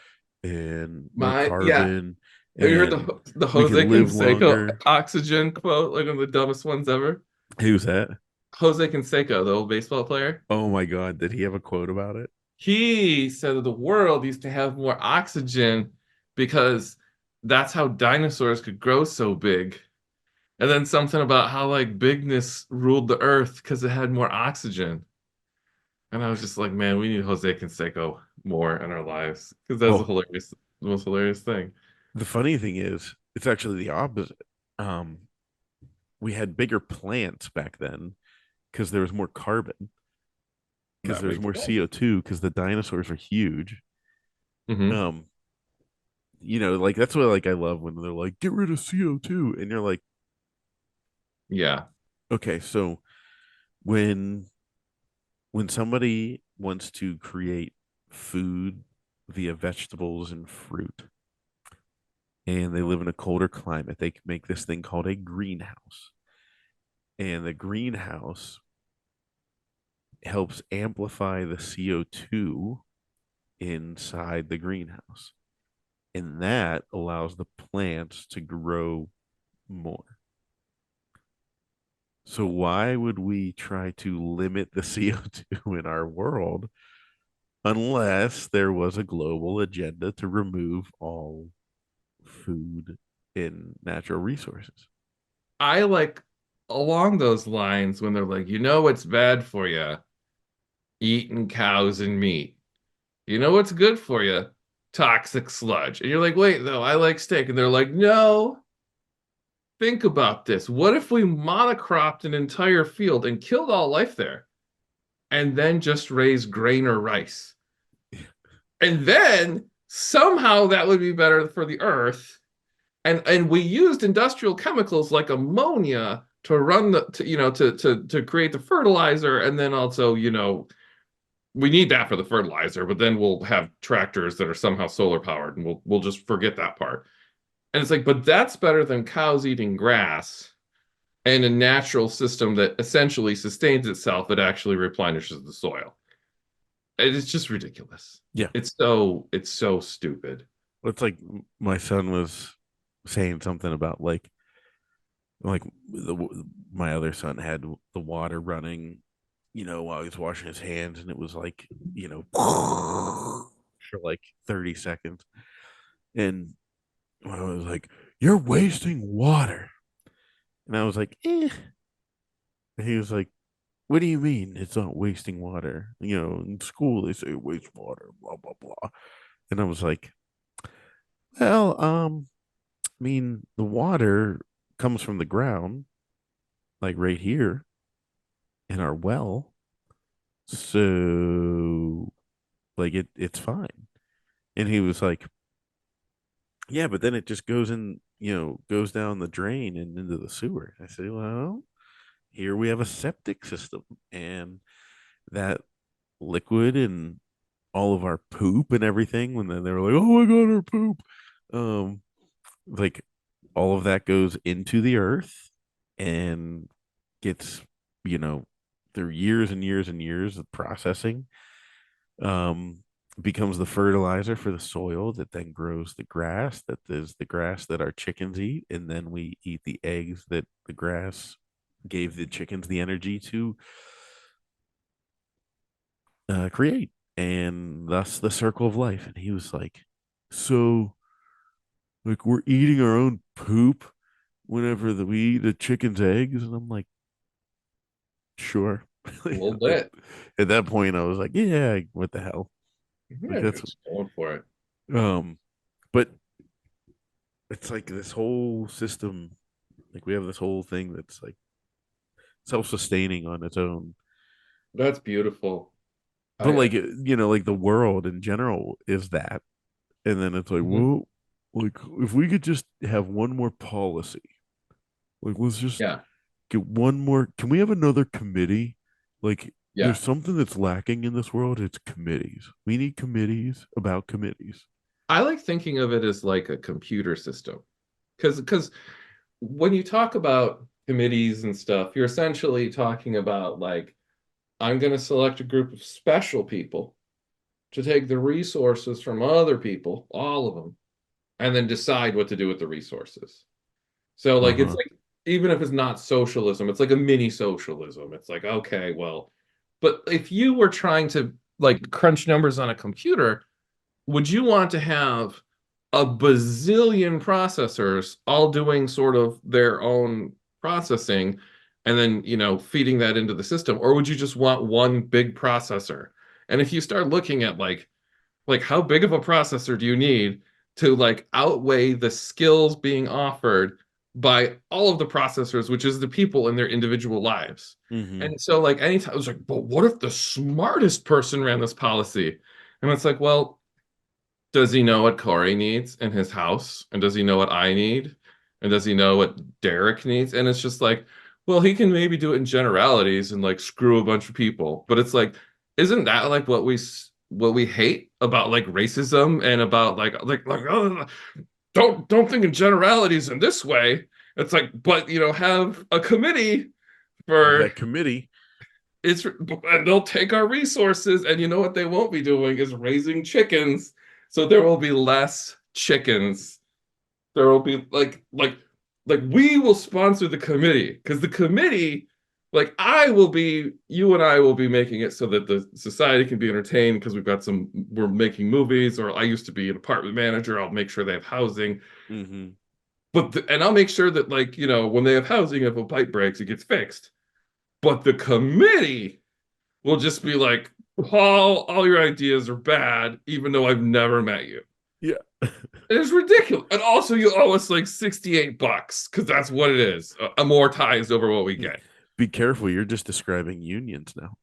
and more Yeah. carbon Have you heard and the we Jose can live Canseco longer. oxygen quote, like one of the dumbest ones ever? Who's that? Jose Canseco, the old baseball player, Oh my God, did he have a quote about it? he said that the world used to have more oxygen because that's how dinosaurs could grow so big. And then something about how like bigness ruled the earth because it had more oxygen. And I was just like, man, we need Jose Canseco more in our lives because that's a Well, hilarious, the most hilarious thing. the funny thing is, it's actually the opposite. Um, we had bigger plants back then because there was more carbon, because That there's makes more sense. CO2, because the dinosaurs are huge. Hmm. Um, like that's what like I love when they're like, get rid of CO2, and you're like, Yeah. okay, so when somebody wants to create food via vegetables and fruit, and they live in a colder climate, they can make this thing called a greenhouse. And the greenhouse helps amplify the CO2 inside the greenhouse. And that allows the plants to grow more. So, why would we try to limit the CO2 in our world unless there was a global agenda to remove all food and natural resources? I like along those lines when they're like, you know what's bad for you? Eating cows and meat. You know what's good for you? Toxic sludge. And you're like, wait, though, I like steak. And they're like, no, think about this. What if we monocropped an entire field and killed all life there and then just raised grain or rice? And then somehow that would be better for the earth. And we used industrial chemicals like ammonia to run the to, to create the fertilizer, and then also we need that for the fertilizer, but then we'll have tractors that are somehow solar powered, and we'll just forget that part. And it's like, but that's better than cows eating grass and a natural system that essentially sustains itself that actually replenishes the soil. It's just ridiculous. Yeah. It's so stupid. Well, it's like my son was saying something about like my other son had the water running, while he was washing his hands, and it was like, for like 30 seconds. And I was like, you're wasting water. And I was like, eh. And he was like, what do you mean it's not wasting water? In school they say waste water, blah blah blah. And I was like, well, I mean, the water comes from the ground, like right here in our well. So like it's fine. And he was like, yeah, but then it just goes in, goes down the drain and into the sewer. I said, well, here we have a septic system, and that liquid and all of our poop and everything. And then they were like, oh my God, our poop. Um, like all of that goes into the earth and gets, you know, through years and years and years of processing, um, becomes the fertilizer for the soil that then grows the grass that is the grass that our chickens eat. And then we eat the eggs that the grass gave the chickens the energy to create. And thus the circle of life. And he was like, so, like, we're eating our own poop whenever we eat the chicken's eggs. And I'm like, sure. A little at, bit. at that point, I was like, yeah, what the hell? Like, Yeah, that's, just going for it. um, but it's like this whole system, like, we have this whole thing that's like self sustaining on its own. That's beautiful. But, I like, like the world in general is that. And then it's like, Mhm. well, like, if we could just have one more policy, like, let's just Yeah, get one more. Can we have another committee? Like, yeah. there's something that's lacking in this world. It's committees. We need committees about committees. I like thinking of it as like a computer system. Because when you talk about committees and stuff, you're essentially talking about like, I'm going to select a group of special people to take the resources from other people, all of them, and then decide what to do with the resources. So Uh like it's huh. like even if it's not socialism, it's like a mini socialism. It's like, okay, well, but if you were trying to like crunch numbers on a computer, would you want to have a bazillion processors all doing sort of their own processing and then, feeding that into the system? Or would you just want one big processor? And if you start looking at like how big of a processor do you need to like outweigh the skills being offered by all of the processors, which is the people in their individual lives. Hmm. And so like anytime I was like, but what if the smartest person ran this policy? And it's like, well, does he know what Corey needs in his house? And does he know what I need? And does he know what Derek needs? And it's just like, well, he can maybe do it in generalities and like screw a bunch of people. But it's like, isn't that like what we hate about like racism and about like oh, don't think in generalities in this way. It's like, but have a committee Have for that committee. and they'll take our resources, and you know what they won't be doing is raising chickens. So there will be less chickens. There will be like we will sponsor the committee because the committee, like you and I will be making it so that the society can be entertained because we're making movies, or I used to be an apartment manager. I'll make sure they have housing, Hmm. and I'll make sure that like, when they have housing, if a pipe breaks, it gets fixed. But the committee will just be like, Paul, all your ideas are bad, even though I've never met you. Yeah. It's ridiculous. And also, you owe us like $68 because that's what it is, amortized over what we get. Be careful. You're just describing unions now.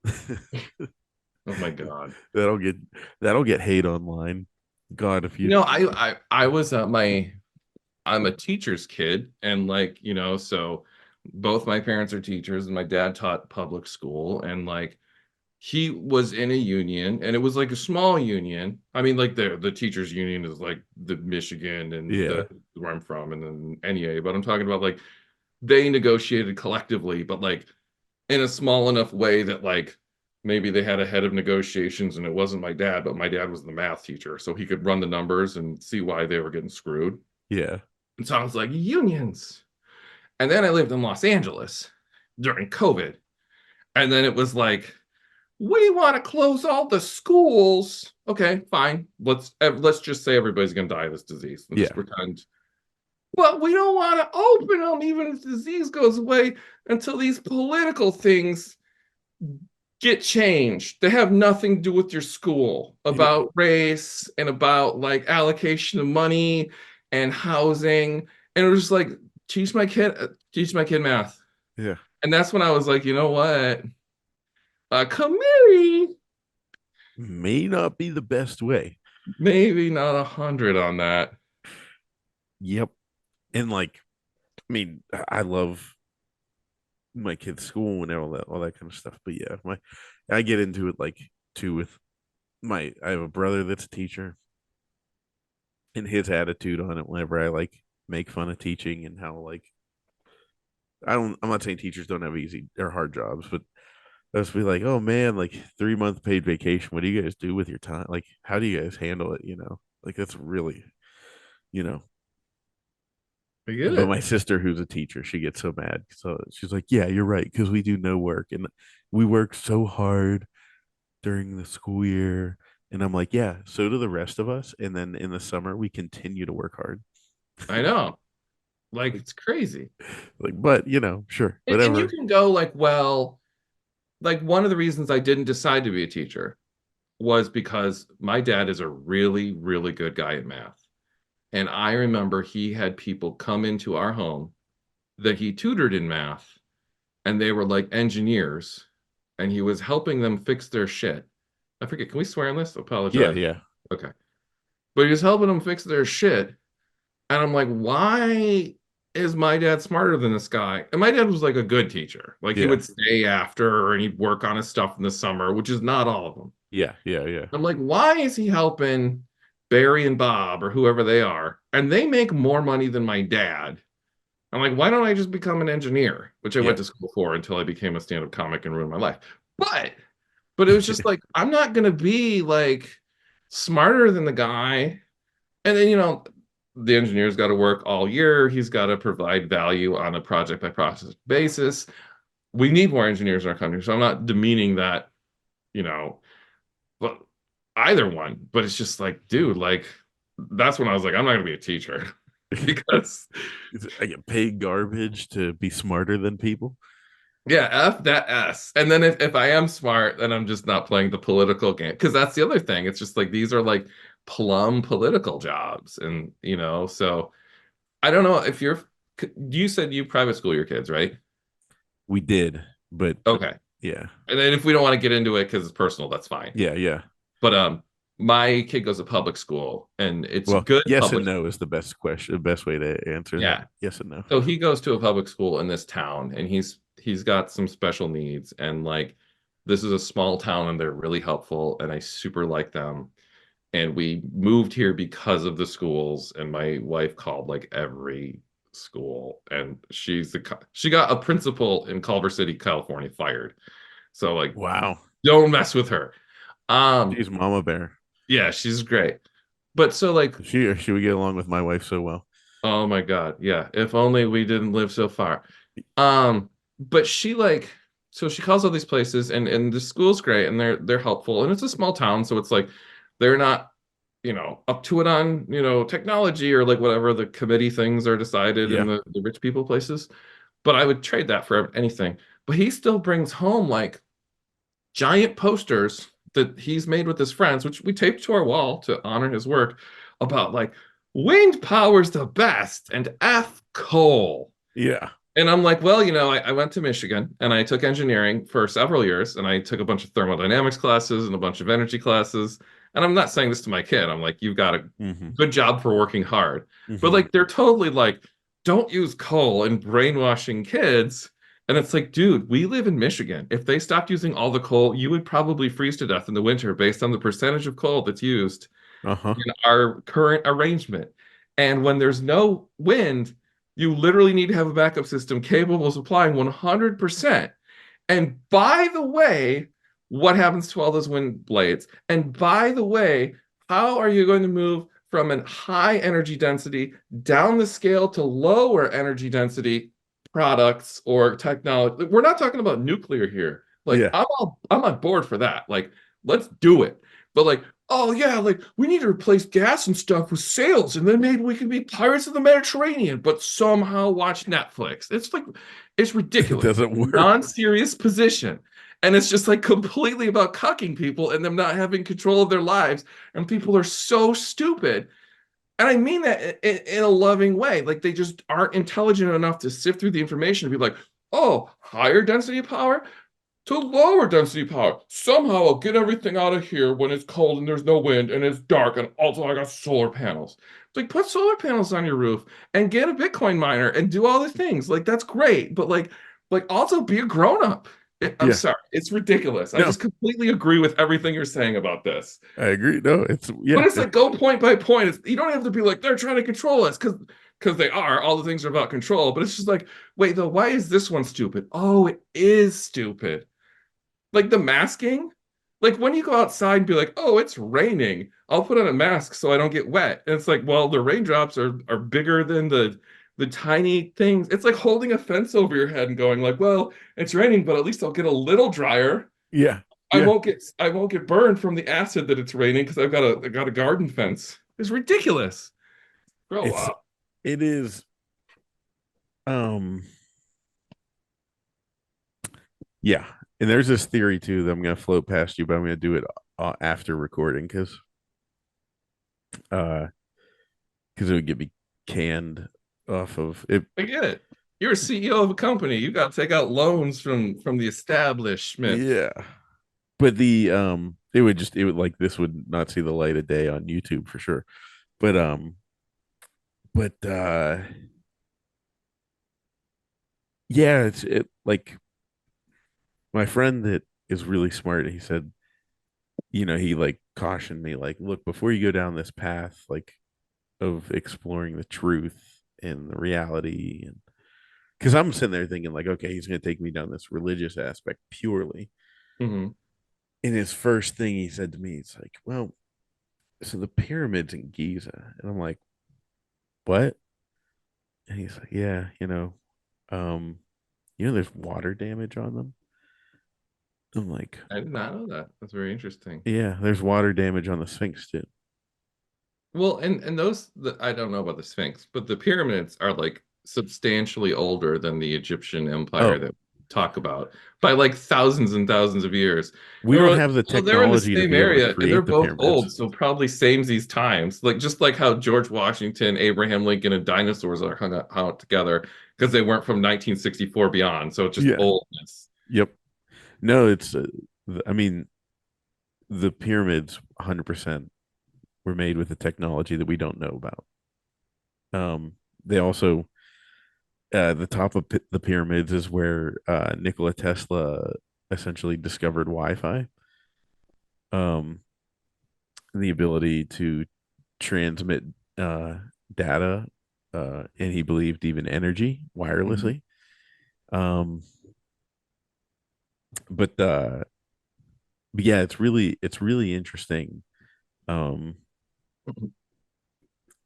Oh my God. that'll get that'll get hate online. God, if you I was I'm a teacher's kid, and like, so both my parents are teachers, and my dad taught public school, and like he was in a union, and it was like a small union. I mean, like the teachers union is like the Michigan and yeah. the where I'm from, and then NEA, but I'm talking about like they negotiated collectively, but like in a small enough way that like maybe they had a head of negotiations, and it wasn't my dad, but my dad was the math teacher, so he could run the numbers and see why they were getting screwed. Yeah. And so I was like, unions. And then I lived in Los Angeles during COVID. And then it was like, we want to close all the schools. Okay, fine. Let's just say everybody's going to die of this disease and just Yeah. pretend. But we don't want to open them even if the disease goes away until these political things get changed. They have nothing to do with your school, You know, about race and about like allocation of money and housing. And it was just like, teach my kid math. yeah. And that's when I was like, you know what? A committee, May not be the best way. maybe not 100 on that. Yep. And like, I mean, I love my kid's school and all that kind of stuff. But yeah, I get into it like too with I have a brother that's a teacher, and his attitude on it whenever I like make fun of teaching and how like I'm not saying teachers don't have easy or hard jobs, but I was be like, oh man, like 3 month paid vacation. What do you guys do with your time? Like, how do you guys handle it? Like that's really, you know. I get But it. my sister, who's a teacher, she gets so mad. So she's like, yeah, you're right, because we do no work and we work so hard during the school year. And I'm like, yeah, so do the rest of us. And then in the summer, we continue to work hard. I know. Like, like, it's crazy. but sure, And you whatever. can go like, well, like one of the reasons I didn't decide to be a teacher was because my dad is a really, really good guy at math. And I remember he had people come into our home that he tutored in math, and they were like engineers, and he was helping them fix their shit. I forget, can we swear on this? Yeah, Apologize. yeah, Okay. But he was helping them fix their shit. And I'm like, why is my dad smarter than this guy? And my dad was like a good teacher. Like he yeah, would stay after and he'd work on his stuff in the summer, which is not all of them. yeah, yeah, yeah, I'm like, why is he helping Barry and Bob or whoever they are? And they make more money than my dad. I'm like, why don't I just become an engineer? Which I yeah, went to school for until I became a stand-up comic and ruined my life. But it was just like, I'm not gonna be like smarter than the guy. And then, the engineer's got to work all year. He's got to provide value on a project by project basis. We need more engineers in our country. So I'm not demeaning that, you know, but either one. But it's just like, dude, like that's when I was like, I'm not gonna be a teacher because I get paid garbage to be smarter than people. yeah, F that S. And then if I am smart, then I'm just not playing the political game. Because that's the other thing. It's just like these are like plum political jobs. And so I don't know if you said you private school your kids, right? We did, but Okay. yeah, And then if we don't want to get into it because it's personal, that's fine. yeah, yeah. But my kid goes to public school and it's Well, good yes and public. no is the best question, the best way to answer that. Yeah. Yes and no. So he goes to a public school in this town and he's got some special needs and like this is a small town and they're really helpful and I super like them. And we moved here because of the schools and my wife called like every school and she got a principal in Culver City, California fired. So like Wow, don't mess with her. Um she's Mama Bear. yeah, she's great. But so like She would get along with my wife so well. oh my God. Yeah. If only we didn't live so far. But she like so she calls all these places and the school's great and they're helpful and it's a small town, so it's like they're not, up to it on, technology or like whatever the committee things are decided in Yeah, the rich people places. But I would trade that for anything. But he still brings home like giant posters that he's made with his friends, which we taped to our wall to honor his work, about like wind power's the best and F coal. yeah, And I'm like, well, I went to Michigan and I took engineering for several years and I took a bunch of thermodynamics classes and a bunch of energy classes. And I'm not saying this to my kid. I'm like, you've got a mm-hmm. good job for working hard. But Mm-hmm. like, they're totally like, don't use coal and brainwashing kids. And it's like, dude, we live in Michigan. If they stopped using all the coal, you would probably freeze to death in the winter based on the percentage of coal that's used Uh-huh. in our current arrangement. And when there's no wind, you literally need to have a backup system capable of supplying 100%. And by the way, what happens to all those wind blades? And by the way, how are you going to move from a high energy density down the scale to lower energy density products or technology? We're not talking about nuclear here. Like Yeah. I'm on board for that. Like let's do it. But like oh yeah, like we need to replace gas and stuff with sails, and then maybe we can be pirates of the Mediterranean, but somehow watch Netflix. It's like it's It ridiculous. doesn't work. Non-serious position. And it's just like completely about cucking people and them not having control of their lives. And people are so stupid. And I mean that in a loving way. Like they just aren't intelligent enough to sift through the information and be like, oh, higher density power? To lower density power. Somehow I'll get everything out of here when it's cold and there's no wind and it's dark and also I got solar panels. It's like put solar panels on your roof and get a Bitcoin miner and do all the things. Like that's great, but like also be a grown up. I'm Yeah. sorry, it's ridiculous. I No, just completely agree with everything you're saying about this. I agree. No, it's But yeah. it's like go point by point. You don't have to be like they're trying to control us because they are. All the things are about control. But it's just like wait though, why is this one stupid? Oh, it is stupid like the masking. Like when you go outside and be like, "Oh, it's raining. I'll put on a mask so I don't get wet." And it's like, well, the raindrops are bigger than the tiny things. It's like holding a fence over your head and going like, "Well, it's raining, but at least I'll get a little drier. Yeah. I Yeah. won't get I won't get burned from the acid that it's raining because I got a garden fence." It's ridiculous. Grow It's up. it is um yeah. And there's this theory too that I'm gonna float past you, but I'm gonna do it after recording uh because it would get me canned off of it. I get it. You're a CEO of a company. You got to take out loans from the establishment. Yeah. But it would like this would not see the light of day on YouTube for sure. But yeah, it's it like my friend that is really smart, he said, he like cautioned me, like, look, before you go down this path, like of exploring the truth and the reality, and because I'm sitting there thinking, like, okay, he's gonna take me down this religious aspect purely. Mhm. And his first thing he said to me, it's like, well, so the pyramids in Giza. And I'm like, what? And he's like, yeah, um, there's water damage on them. I'm like, I did not know that. That's very interesting. yeah, there's water damage on the Sphinx too. Well, and I don't know about the Sphinx, but the pyramids are like substantially older than the Egyptian empire Oh, that we talk about by like thousands and thousands of years. we And we're don't like, have the well, they're in the technology to same be able to area and they're create the both old, pyramids. so probably samesies times. Like just like how George Washington, Abraham Lincoln, and dinosaurs are hung out together because they weren't from 1964 beyond. So it's just Yeah. oldness. Yep. No, it's I mean, the pyramids 100% were made with the technology that we don't know about. They also the top of the pyramids is where Nikola Tesla essentially discovered Wi-Fi. Um, the ability to transmit uh, data, and he believed even energy Mhm. wirelessly. Um, but yeah, it's really interesting. Um,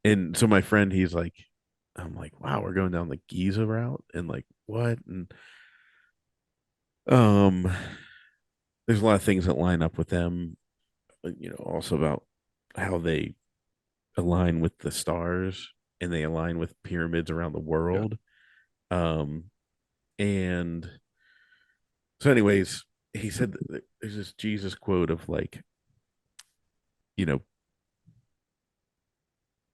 and so my friend, he's like, I'm like, wow, we're going down the Giza route, and like what? And um, there's a lot of things that line up with them. Also about how they align with the stars and they align with pyramids around the Yeah. world. Um, and so, anyways, he said that there's this Jesus quote of like, you know,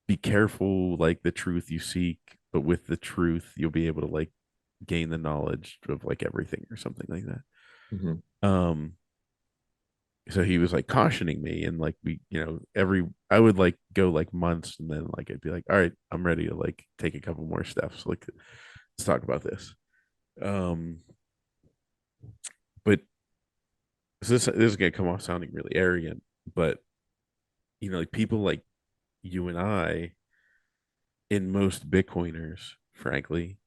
be careful, like the truth you seek, but with the truth, you'll be able to like gain the knowledge of like everything or something like that. Mhm. Um, so he was like cautioning me, and like every I would like go like months, and then like I'd be like, all right, I'm ready to like take a couple more steps. Like, let's talk about this. Um, but so this is gonna come off sounding really arrogant, but like people like you and I, and most Bitcoiners, frankly,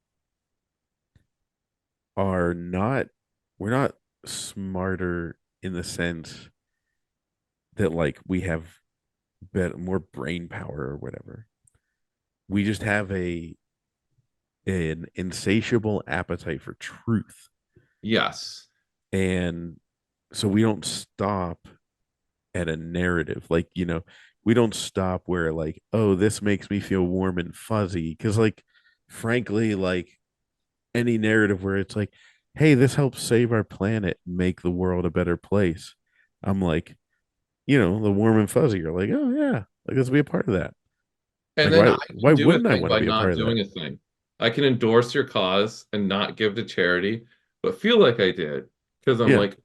are not. We're not smarter in the sense that like we have more brain power or whatever. We just have an insatiable appetite for truth, Yes. and so we don't stop at a narrative. Like, we don't stop where like, oh, this makes me feel warm and fuzzy, because like frankly, like any narrative where it's like, hey, this helps save our planet, make the world a better place, I'm like, the warm and fuzzy are like, oh yeah, like let's be a part of that. And Like, then why I why can do a wouldn't I thing want to by be a part not of that? doing a thing. I can endorse your cause and not give to charity, but feel like I did because I'm Yeah. like,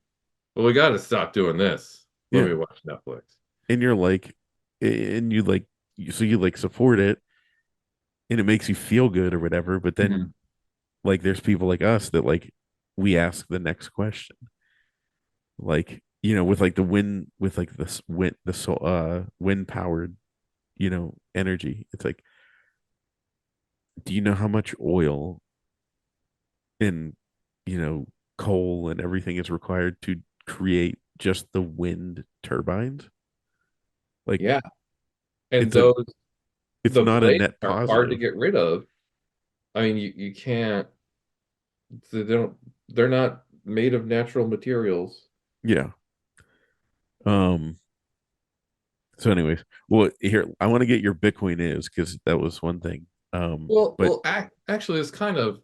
well, we got to stop doing this when Yeah. we watch Netflix. And you're like, and you like, so you like support it, and it makes you feel good or whatever, but then Mhm. like there's people like us that like we ask the next question, like with like the wind, with like this wind, the wind powered energy. It's like, do you know how much oil and coal and everything is required to create just the wind turbines? Like, Yeah. And it's a it's the not a blades net are hard to positive. get rid of. I mean, you can't, they don't, they're not made of natural materials. Yeah. um so anyways, well, here I want to get your Bitcoin is, because that was one thing. But Actually, it's kind of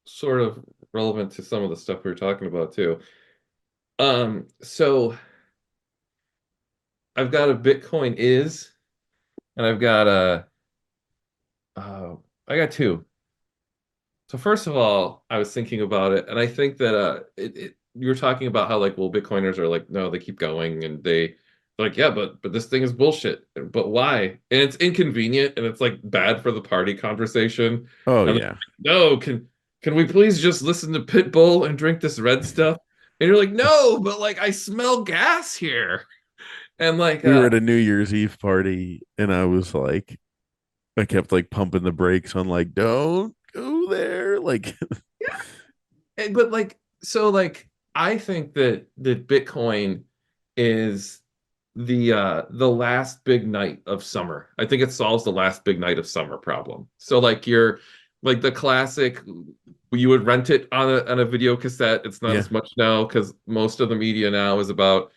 sort of relevant to some of the stuff we were talking about too. So I've got a Bitcoin is, and I got two. So first of all, I was thinking about it, and I think that you were talking about how like, well, Bitcoiners are like, no, they keep going, and they're like, yeah, but this thing is bullshit. But why? And it's inconvenient, and it's like bad for the party conversation. oh And they're yeah. like, no, can we please just listen to Pitbull and drink this red stuff? And you're like, no, but like I smell gas here, and like We were at a New Year's Eve party, and I was like, I kept like pumping the brakes on like, don't go there. Like, but like so like I think that Bitcoin is the last big night of summer. I think it solves the last big night of summer problem. So like you're like the classic, you would rent it on a video cassette. It's not Yeah. as much now because most of the media now is about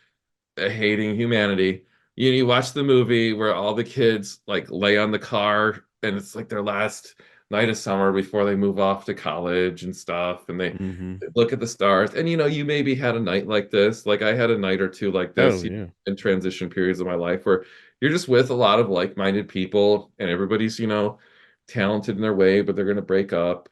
hating humanity. You watch the movie where all the kids like lay on the car and it's like their last night of summer before they move off to college and stuff, and they Hmm. look at the stars. And you maybe had a night like this. Like I had a night or two like Oh this yeah. in transition periods of my life where you're just with a lot of like-minded people and everybody's, talented in their way, but they're going to break up,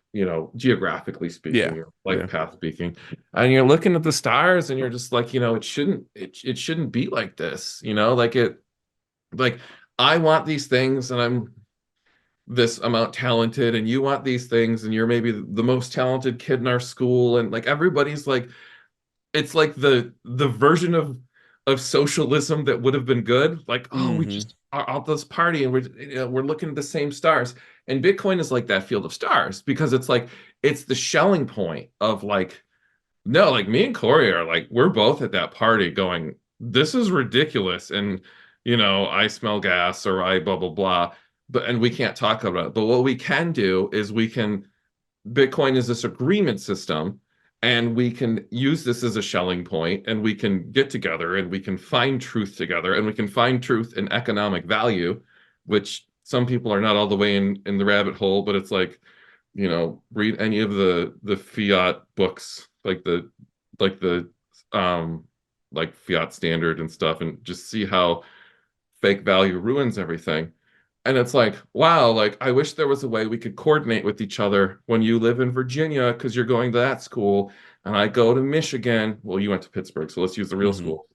geographically Yeah. speaking, Yeah. life path speaking. And you're looking at the stars and you're just like, it shouldn't be like this, like I want these things and I'm this amount talented and you want these things and you're maybe the most talented kid in our school, and like everybody's like, it's like the version of socialism that would have been good. Like, oh, we Hmm. just are at this party and we're looking at the same stars. And Bitcoin is like that field of stars because it's like it's the shelling point of like, no, like me and Cory are like, we're both at that party going, this is ridiculous. And, I smell gas or I blah, blah, blah. And we can't talk about it. But what we can do is Bitcoin is this agreement system, and we can use this as a shelling point, and we can get together and we can find truth together, and we can find truth in economic value, which some people are not all the way in the rabbit hole, but it's like, read any of the fiat books, like the um like fiat standard and stuff, and just see how fake value ruins everything. And it's like, wow, like I wish there was a way we could coordinate with each other when you live in Virginia because you're going to that school and I go to Michigan. Well, you went to Pittsburgh, so let's use the real Hmm. school.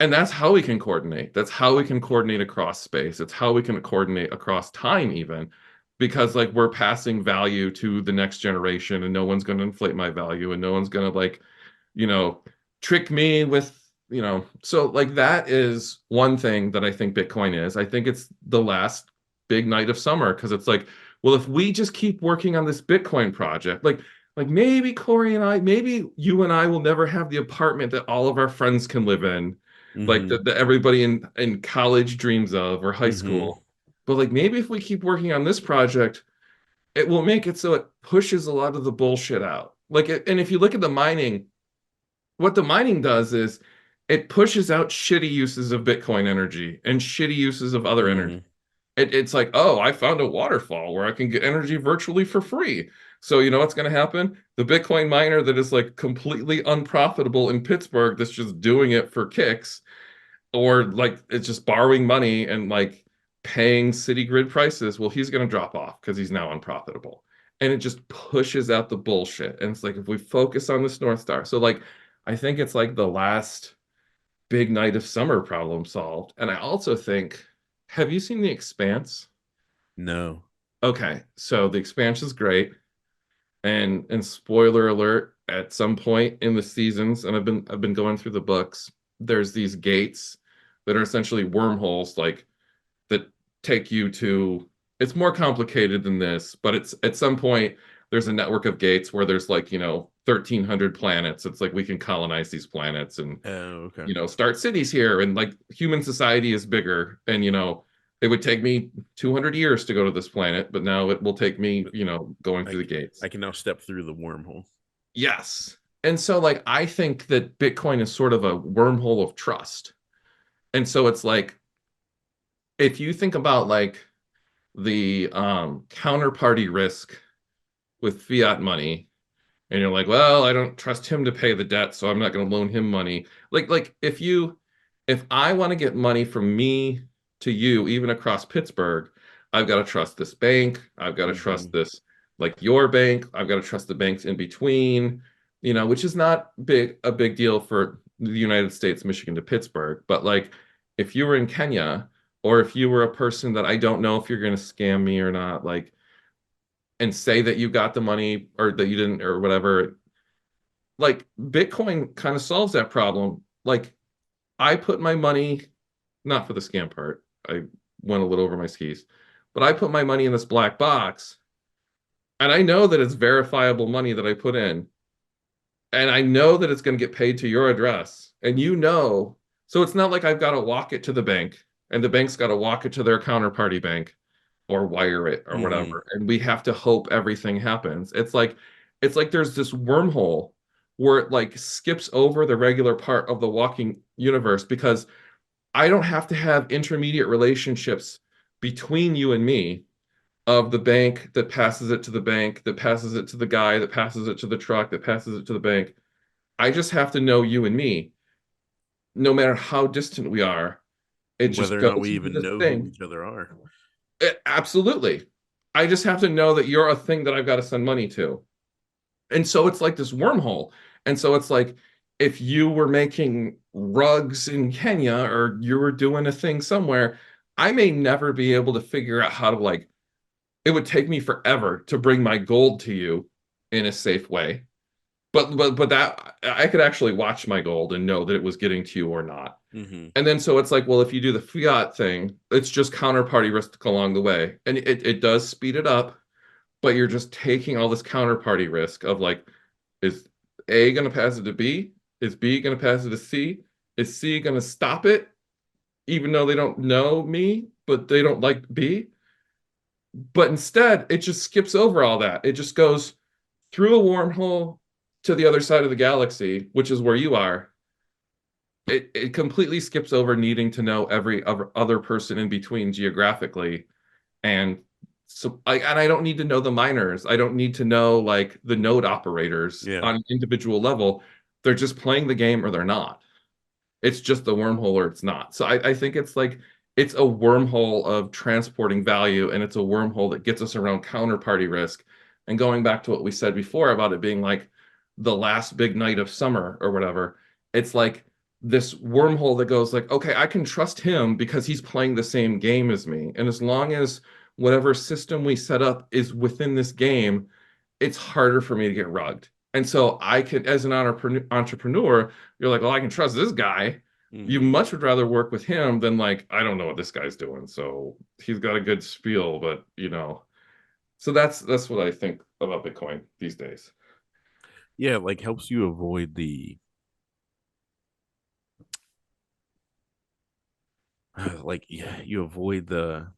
And that's how we can coordinate. That's how we can coordinate across space. It's how we can coordinate across time, even because like we're passing value to the next generation and no one's going to inflate my value and no one's going to like, you know, trick me with, so like that is one thing that I think Bitcoin is. I think it's the last big night of summer because it's like, well, if we just keep working on this Bitcoin project, like maybe Cory and I, maybe you and I will never have the apartment that all of our friends can live in, like Hmm. that everybody in college dreams of or high Hmm. school. But like maybe if we keep working on this project, it will make it so it pushes a lot of the bullshit out. And if you look at the mining, what the mining does is it pushes out shitty uses of Bitcoin energy and shitty uses of other energy. Hmm. It's like, oh, I found a waterfall where I can get energy virtually for free. So you know what's going to happen? The Bitcoin miner that is like completely unprofitable in Pittsburgh that's just doing it for kicks, or like it's just borrowing money and like paying city grid prices, well, he's going to drop off because he's now unprofitable. And it just pushes out the bullshit. And it's like, if we focus on this North Star, so like, I think it's like the last big night of summer problem solved. And I also think, have you seen The Expanse? No. Okay, so The Expanse is great. And spoiler alert, at some point in the seasons, and I've been going through the books, there's these gates that are essentially wormholes, like that take you to, it's more complicated than this, but it's at some point there's a network of gates where there's like, 1,300 planets. It's like we can colonize these planets and, Oh, okay. start cities here. And like human society is bigger. And, it would take me 200 years to go to this planet, but now it will take me, But going I through the gates. I can now step through the wormhole. Yes. And so, like, I think that Bitcoin is sort of a wormhole of trust. And so it's like, if you think about like the counterparty risk with fiat money, and you're like, well, I don't trust him to pay the debt, so I'm not going to loan him money. Like if I want to get money from me to you, even across Pittsburgh, I've got to trust this bank. I've got to trust Hmm. this, like your bank. I've got to trust the banks in between, which is not a big deal for the United States, Michigan to Pittsburgh. But like if you were in Kenya, or if you were a person that I don't know if you're going to scam me or not, like, and say that you got the money or that you didn't or whatever, like Bitcoin kind of solves that problem. Like I put my money, not for the scam part, I went a little over my skis, but I put my money in this black box and I know that it's verifiable money that I put in. And I know that it's going to get paid to your address. And So it's not like I've got to walk it to the bank and the bank's got to walk it to their counterparty bank or wire it or Hmm. whatever. And we have to hope everything happens. It's like there's this wormhole where it like skips over the regular part of the walking universe because I don't have to have intermediate relationships between you and me of the bank that passes it to the bank, that passes it to the guy, that passes it to the truck, that passes it to the bank. I just have to know you and me, no matter how distant we are. It just Whether or not goes we into even this know who thing. each other are. Absolutely. I just have to know that you're a thing that I've got to send money to. And so it's like this wormhole. And so it's like if you were making rugs in Kenya or you were doing a thing somewhere, I may never be able to figure out how to like, it would take me forever to bring my gold to you in a safe way. But that I could actually watch my gold and know that it was getting to you or not. Hmm. And then so it's like, well, if you do the fiat thing, it's just counterparty risk along the way. And it does speed it up, but you're just taking all this counterparty risk of like, is A going to pass it to B? Is B going to pass it to C? Is C going to stop it, even though they don't know me, but they don't like B? But instead, it just skips over all that. It just goes through a wormhole to the other side of the galaxy, which is where you are. It completely skips over needing to know every other person in between geographically. And so I don't need to know the miners. I don't need to know like the node operators Yeah. on an individual level. They're just playing the game or they're not. It's just the wormhole or it's not. So I think it's like it's a wormhole of transporting value and it's a wormhole that gets us around counterparty risk. And going back to what we said before about it being like the last big night of summer or whatever, it's like this wormhole that goes like, okay, I can trust him because he's playing the same game as me. And as long as whatever system we set up is within this game, it's harder for me to get rugged. And so I can, as an entrepreneur, you're like, well, I can trust this guy. You Hmm. much would rather work with him than like, I don't know what this guy's doing. So he's got a good spiel, but so that's what I think about Bitcoin these days. Yeah, like helps you avoid the like yeah, you avoid the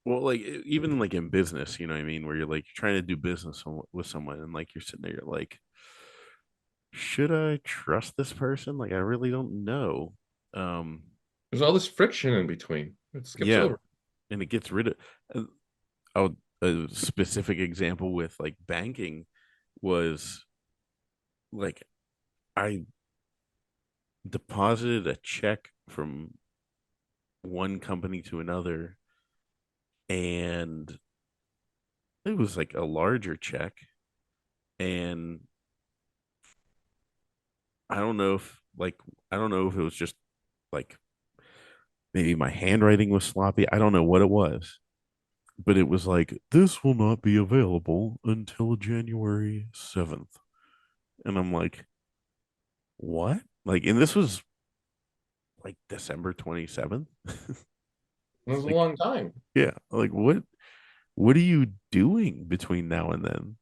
well, like even like in business, you know what I mean, where you're like trying to do business with someone, and like you're sitting there, you're like, should I trust this person? Like I really don't know. Um, There's all this friction in between. It skips yeah, over. and it gets rid of. Uh, oh, a specific example with like banking was like I deposited a check from one company to another, and it was like a larger check, and I don't know if like I don't know if it was just like maybe my handwriting was sloppy. I don't know what it was, but it was like this will not be available until January 7th. And I'm like, what? Like, and this was like December 27th. It was a Like, long time. yeah, like what are you doing between now and then?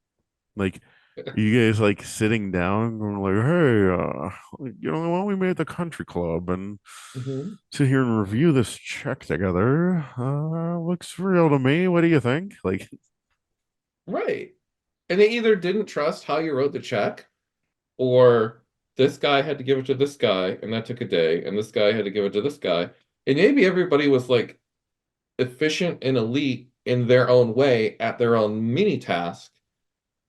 Like, are you guys like sitting down and going like, hey, why don't we meet at the country club and Mhm. sit here and review this check together? Looks real to me. What do you think? Like, Right. And they either didn't trust how you wrote the check, or this guy had to give it to this guy, and that took a day, and this guy had to give it to this guy. And maybe everybody was like efficient and elite in their own way at their own mini task,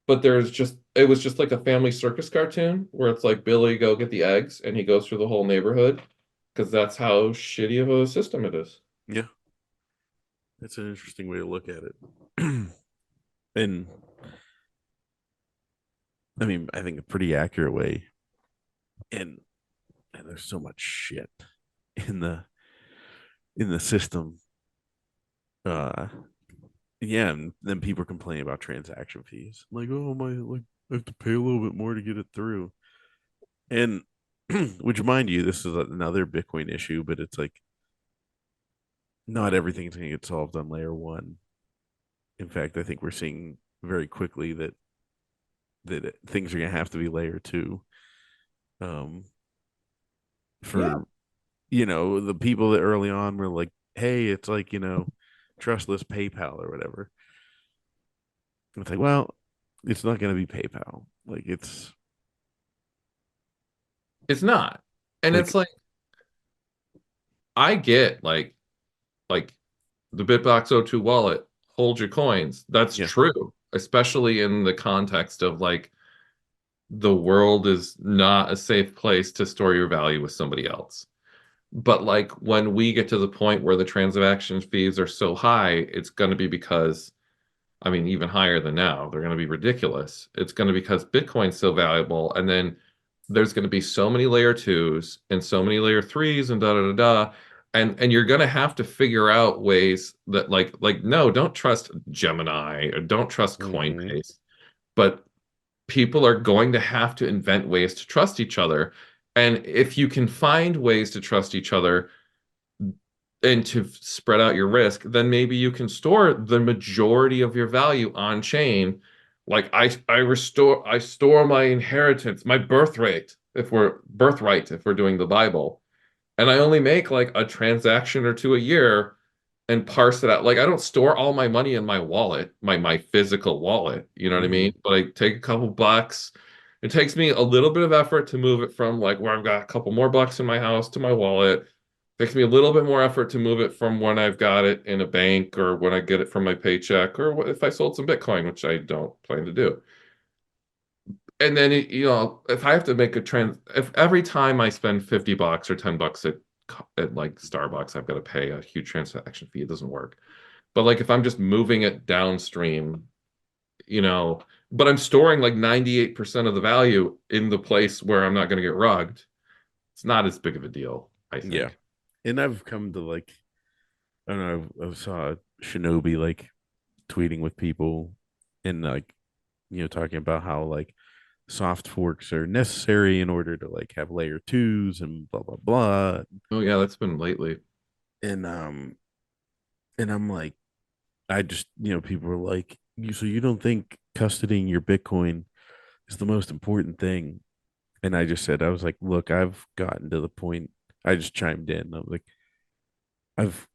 but it was just like a family circus cartoon where it's like Billy go get the eggs and he goes through the whole neighborhood because that's how shitty of a system it is. yeah, that's an interesting way to look at it. And I mean, I think a pretty accurate way. And, and there's so much shit in the system. Uh, yeah, and then people complain about transaction fees. Like, oh my, like I have to pay a little bit more to get it through. And which, mind you, this is another Bitcoin issue, but it's like not everything's going to get solved on layer one. In fact, I think we're seeing very quickly that things are going to have to be layer two. Um, Yeah. for, the people that early on were like, hey, it's like, trustless PayPal or whatever. It's like, well, it's not going to be PayPal. Like, it's It's not. And it's like, like I get like the Bitbox O2 wallet, hold your coins. That's yeah. true, especially in the context of like the world is not a safe place to store your value with somebody else. But like when we get to the point where the transaction fees are so high, it's going to be because, I mean, even higher than now, they're going to be ridiculous. It's going to be because Bitcoin's so valuable. And then there's going to be so many layer twos and so many layer threes and da da da da. And you're going to have to figure out ways that like no, don't trust Gemini or don't trust Mm-hmm. Coinbase. But people are going to have to invent ways to trust each other. And if you can find ways to trust each other and to spread out your risk, then maybe you can store the majority of your value on chain. Like I store my inheritance, my birthright if we're doing the Bible. And I only make like a transaction or two a year and parse it out. Like I don't store all my money in my wallet, my physical wallet, you know what I Mm-hmm. mean? But I take a couple bucks. It takes me a little bit of effort to move it from like where I've got a couple more bucks in my house to my wallet. Takes me a little bit more effort to move it from when I've got it in a bank or when I get it from my paycheck or if I sold some Bitcoin, which I don't plan to do. And then if I have to make a if every time I spend 50 bucks or 10 bucks at like Starbucks, I've got to pay a huge transaction fee. It doesn't work. But like if I'm just moving it downstream, you know, but I'm storing like 98% of the value in the place where I'm not going to get rugged, it's not as big of a deal, I Yeah. think. And I've come to like, I don't know, I saw Shinobi like tweeting with people and like, talking about how like soft forks are necessary in order to like have layer twos and blah blah blah. Oh yeah, that's been lately. And I'm like, I just, people are like, so you don't think custodying your Bitcoin is the most important thing? And I just said, I was like, look, I've gotten to the point. I just chimed in. I was like, I've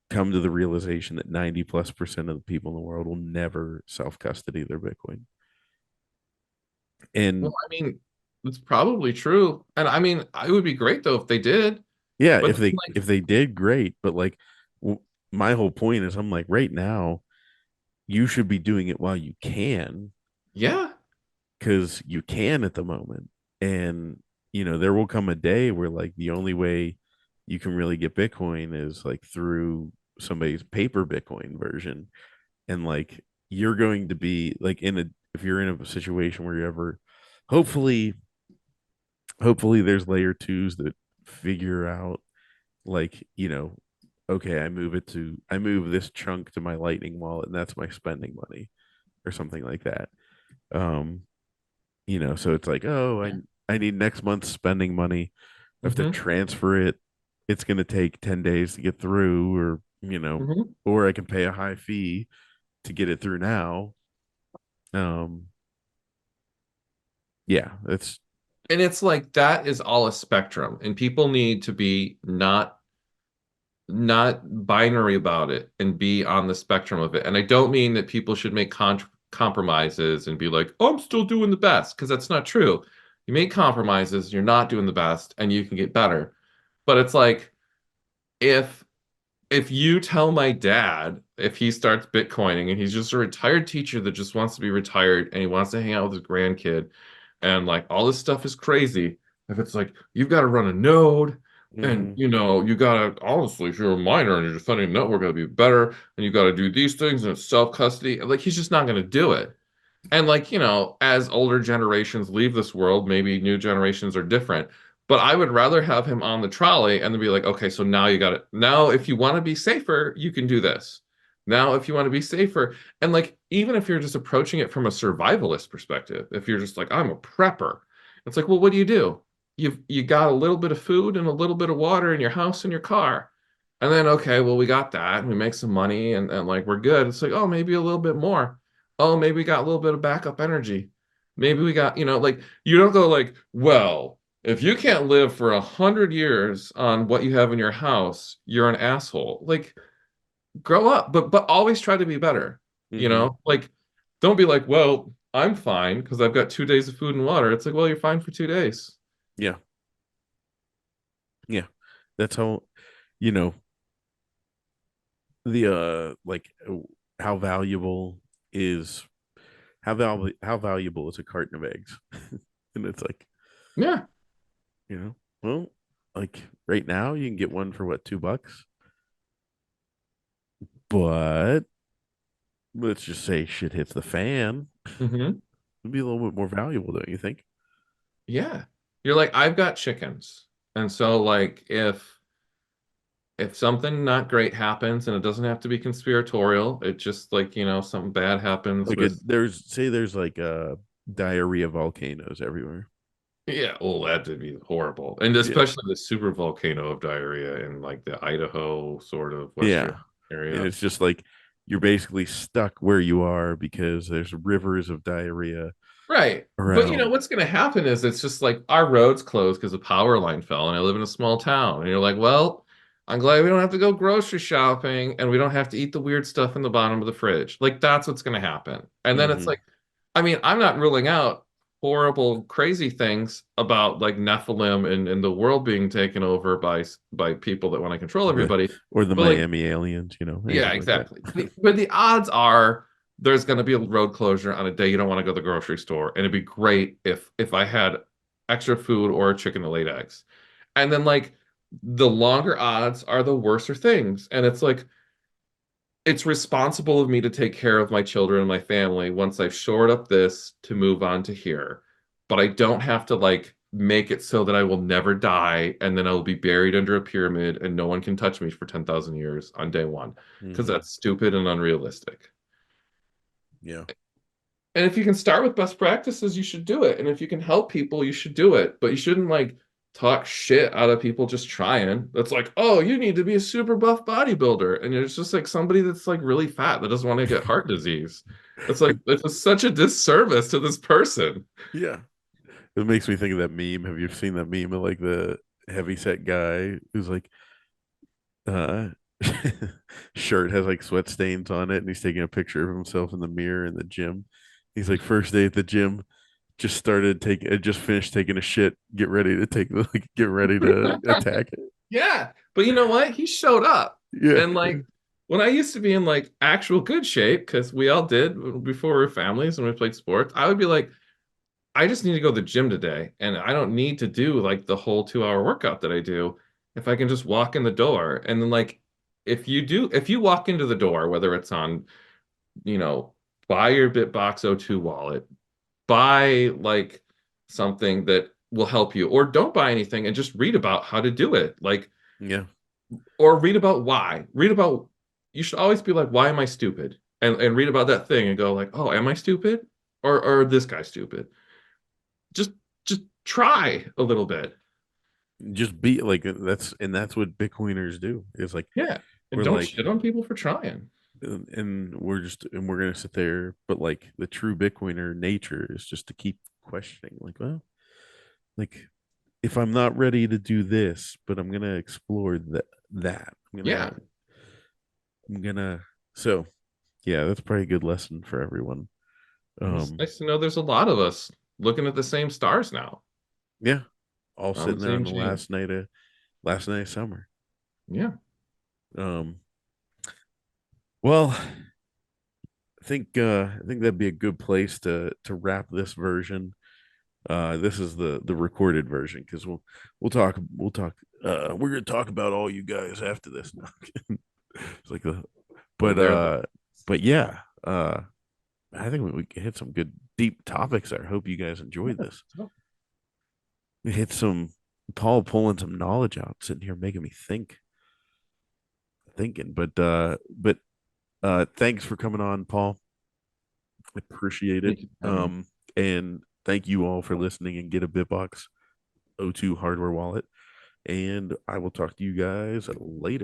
come to the realization that 90+% of the people in the world will never self custody their Bitcoin. Well, And I mean, it's probably true. And I mean, it would be great though if they did. yeah, But if then, they like, if they did, great. But like, my whole point is, I'm like, right now, you should be doing it while you can, yeah, because you can at the moment. And there will come a day where like the only way you can really get Bitcoin is like through somebody's paper Bitcoin version. And like you're going to be like in a if you're in a situation where you ever hopefully hopefully there's layer twos that figure out like, okay, I move this chunk to my lightning wallet and that's my spending money or something like that. um so it's like, oh, I need next month's spending money. I have to hmm transfer it. It's going to take 10 days to get through, or hmm or I can pay a high fee to get it through now. um yeah, it's And it's like that is all a spectrum, and people need to be not binary about it and be on the spectrum of it. And I don't mean that people should make compromises and be like, "Oh, I'm still doing the best," because that's not true. You make compromises, you're not doing the best, and you can get better. But it's like if if you tell my dad if he starts Bitcoining and he's just a retired teacher that just wants to be retired and he wants to hang out with his grandkid and like all this stuff is crazy, if it's like you've got to run a node and mm-hmm, you got to honestly if you're a miner and you're defending a network got to be better and you got to do these things and it's self custody, like he's just not going to do it. And like, as older generations leave this world, maybe new generations are different. But I would rather have him on the trolley and then be like, okay, so now you got it. Now, if you want to be safer, you can do this. Now, if you want to be safer, and like, even if you're just approaching it from a survivalist perspective, if you're just like, I'm a prepper, it's like, well, what do? You got a little bit of food and a little bit of water in your house and your car. And then, okay, well, we got that and we make some money and like we're good. It's like, oh, maybe a little bit more. Oh, maybe we got a little bit of backup energy. Maybe we got, like you don't go like, well, if you can't live for 100 years on what you have in your house, you're an asshole. Like, grow up, but always try to be better. You Mm-hmm. know, like don't be like, well, I'm fine because I've got 2 days of food and water. It's like, well, you're fine for 2 days. Yeah. Yeah. That's how, you know, the like how valuable is how valuable is a carton of eggs? And it's like, Yeah. you know, well, like right now you can get one for what, $2? But let's just say shit hits the fan, Hmm. it'd be a little bit more valuable, don't you think? Yeah. You're like, I've got chickens. And so like if something not great happens and it doesn't have to be conspiratorial, it just like, something bad happens Like a with there's like diarrhea volcanoes everywhere. yeah, oh, that'd be horrible. And Yeah. especially the super volcano of diarrhea in like the Idaho sort of western Yeah. And area. it's just like you're basically stuck where you are because there's rivers of diarrhea Right. But around. what's going to happen is it's just like our road's closed because a power line fell and I live in a small town. And you're like, well, I'm glad we don't have to go grocery shopping and we don't have to eat the weird stuff in the bottom of the fridge. Like that's what's going to happen. And then it's Mm-hmm. like, I mean, I'm not ruling out horrible, crazy things about like Nephilim and the world being taken over by people that want to control The everybody. or the But like Miami aliens, yeah, anything like that. exactly. But the odds are there's going to be a road closure on a day you don't want to go to the grocery store, and it'd be great if I had extra food or a chicken that laid eggs. And then like the longer odds are the worser things. And it's like it's responsible of me to take care of my children and my family once I've shored up this to move on to here. But I don't have to like make it so that I will never die and then I will be buried under a pyramid and no one can touch me for 10,000 years on day one because Mm-hmm. that's stupid and unrealistic. Yeah. And if you can start with best practices, you should do it. And if you can help people, you should do it. But you shouldn't like talk shit out of people just trying. That's like, oh, you need to be a super buff bodybuilder. And it's just like somebody that's like really fat that doesn't want to get heart disease. It's like, it's such a disservice to this person. Yeah. It makes me think of that meme. Have you seen that meme of like the heavy set guy who's like uh shirt has like sweat stains on it and he's taking a picture of himself in the mirror in the gym. He's like first day at the gym, just finished taking a shit, get ready to take like get ready to attack it. Yeah. But you know what? He showed up. Yeah. And like when I used to be in like actual good shape, because we all did before we were families and we played sports, I would be like, I just need to go to the gym today, and I don't need to do like the whole 2 hour workout that I do. If I can just walk in the door, and then like if you walk into the door, whether it's on, you know, buy your Bitbox O2 wallet, buy like something that will help you, or don't buy anything and just read about how to do it. Like, Yeah. or read about why. Read about, you should always be like, why am I stupid? And read about that thing and go like, oh, am I stupid? Or this guy stupid? just just try a little bit. Just be like that's what Bitcoiners do. It's like Yeah. And we're don't like shit on people for trying. and we're gonna sit there, but like the true Bitcoiner nature is just to keep questioning. Like, well, like if I'm not ready to do this, but I'm gonna explore that. Yeah. I'm gonna so yeah, that's probably a good lesson for everyone. And it's Um nice to know there's a lot of us looking at the same stars now yeah, all on the sitting there on same the chain. last night of summer. Yeah. Um well, I think that'd be a good place to wrap this version. This is the recorded version because we'll talk we're gonna talk about all you guys after this now. It's like the Well, but there. but yeah, I think we hit some good deep topics there. I hope you guys enjoyed this. So, We hit some Paul pulling some knowledge out, sitting here making me thinking. But thanks for coming on, Paul. I appreciate it. thank you for having me. And thank you all for listening and get a Bitbox O2 hardware wallet. And I will talk to you guys later.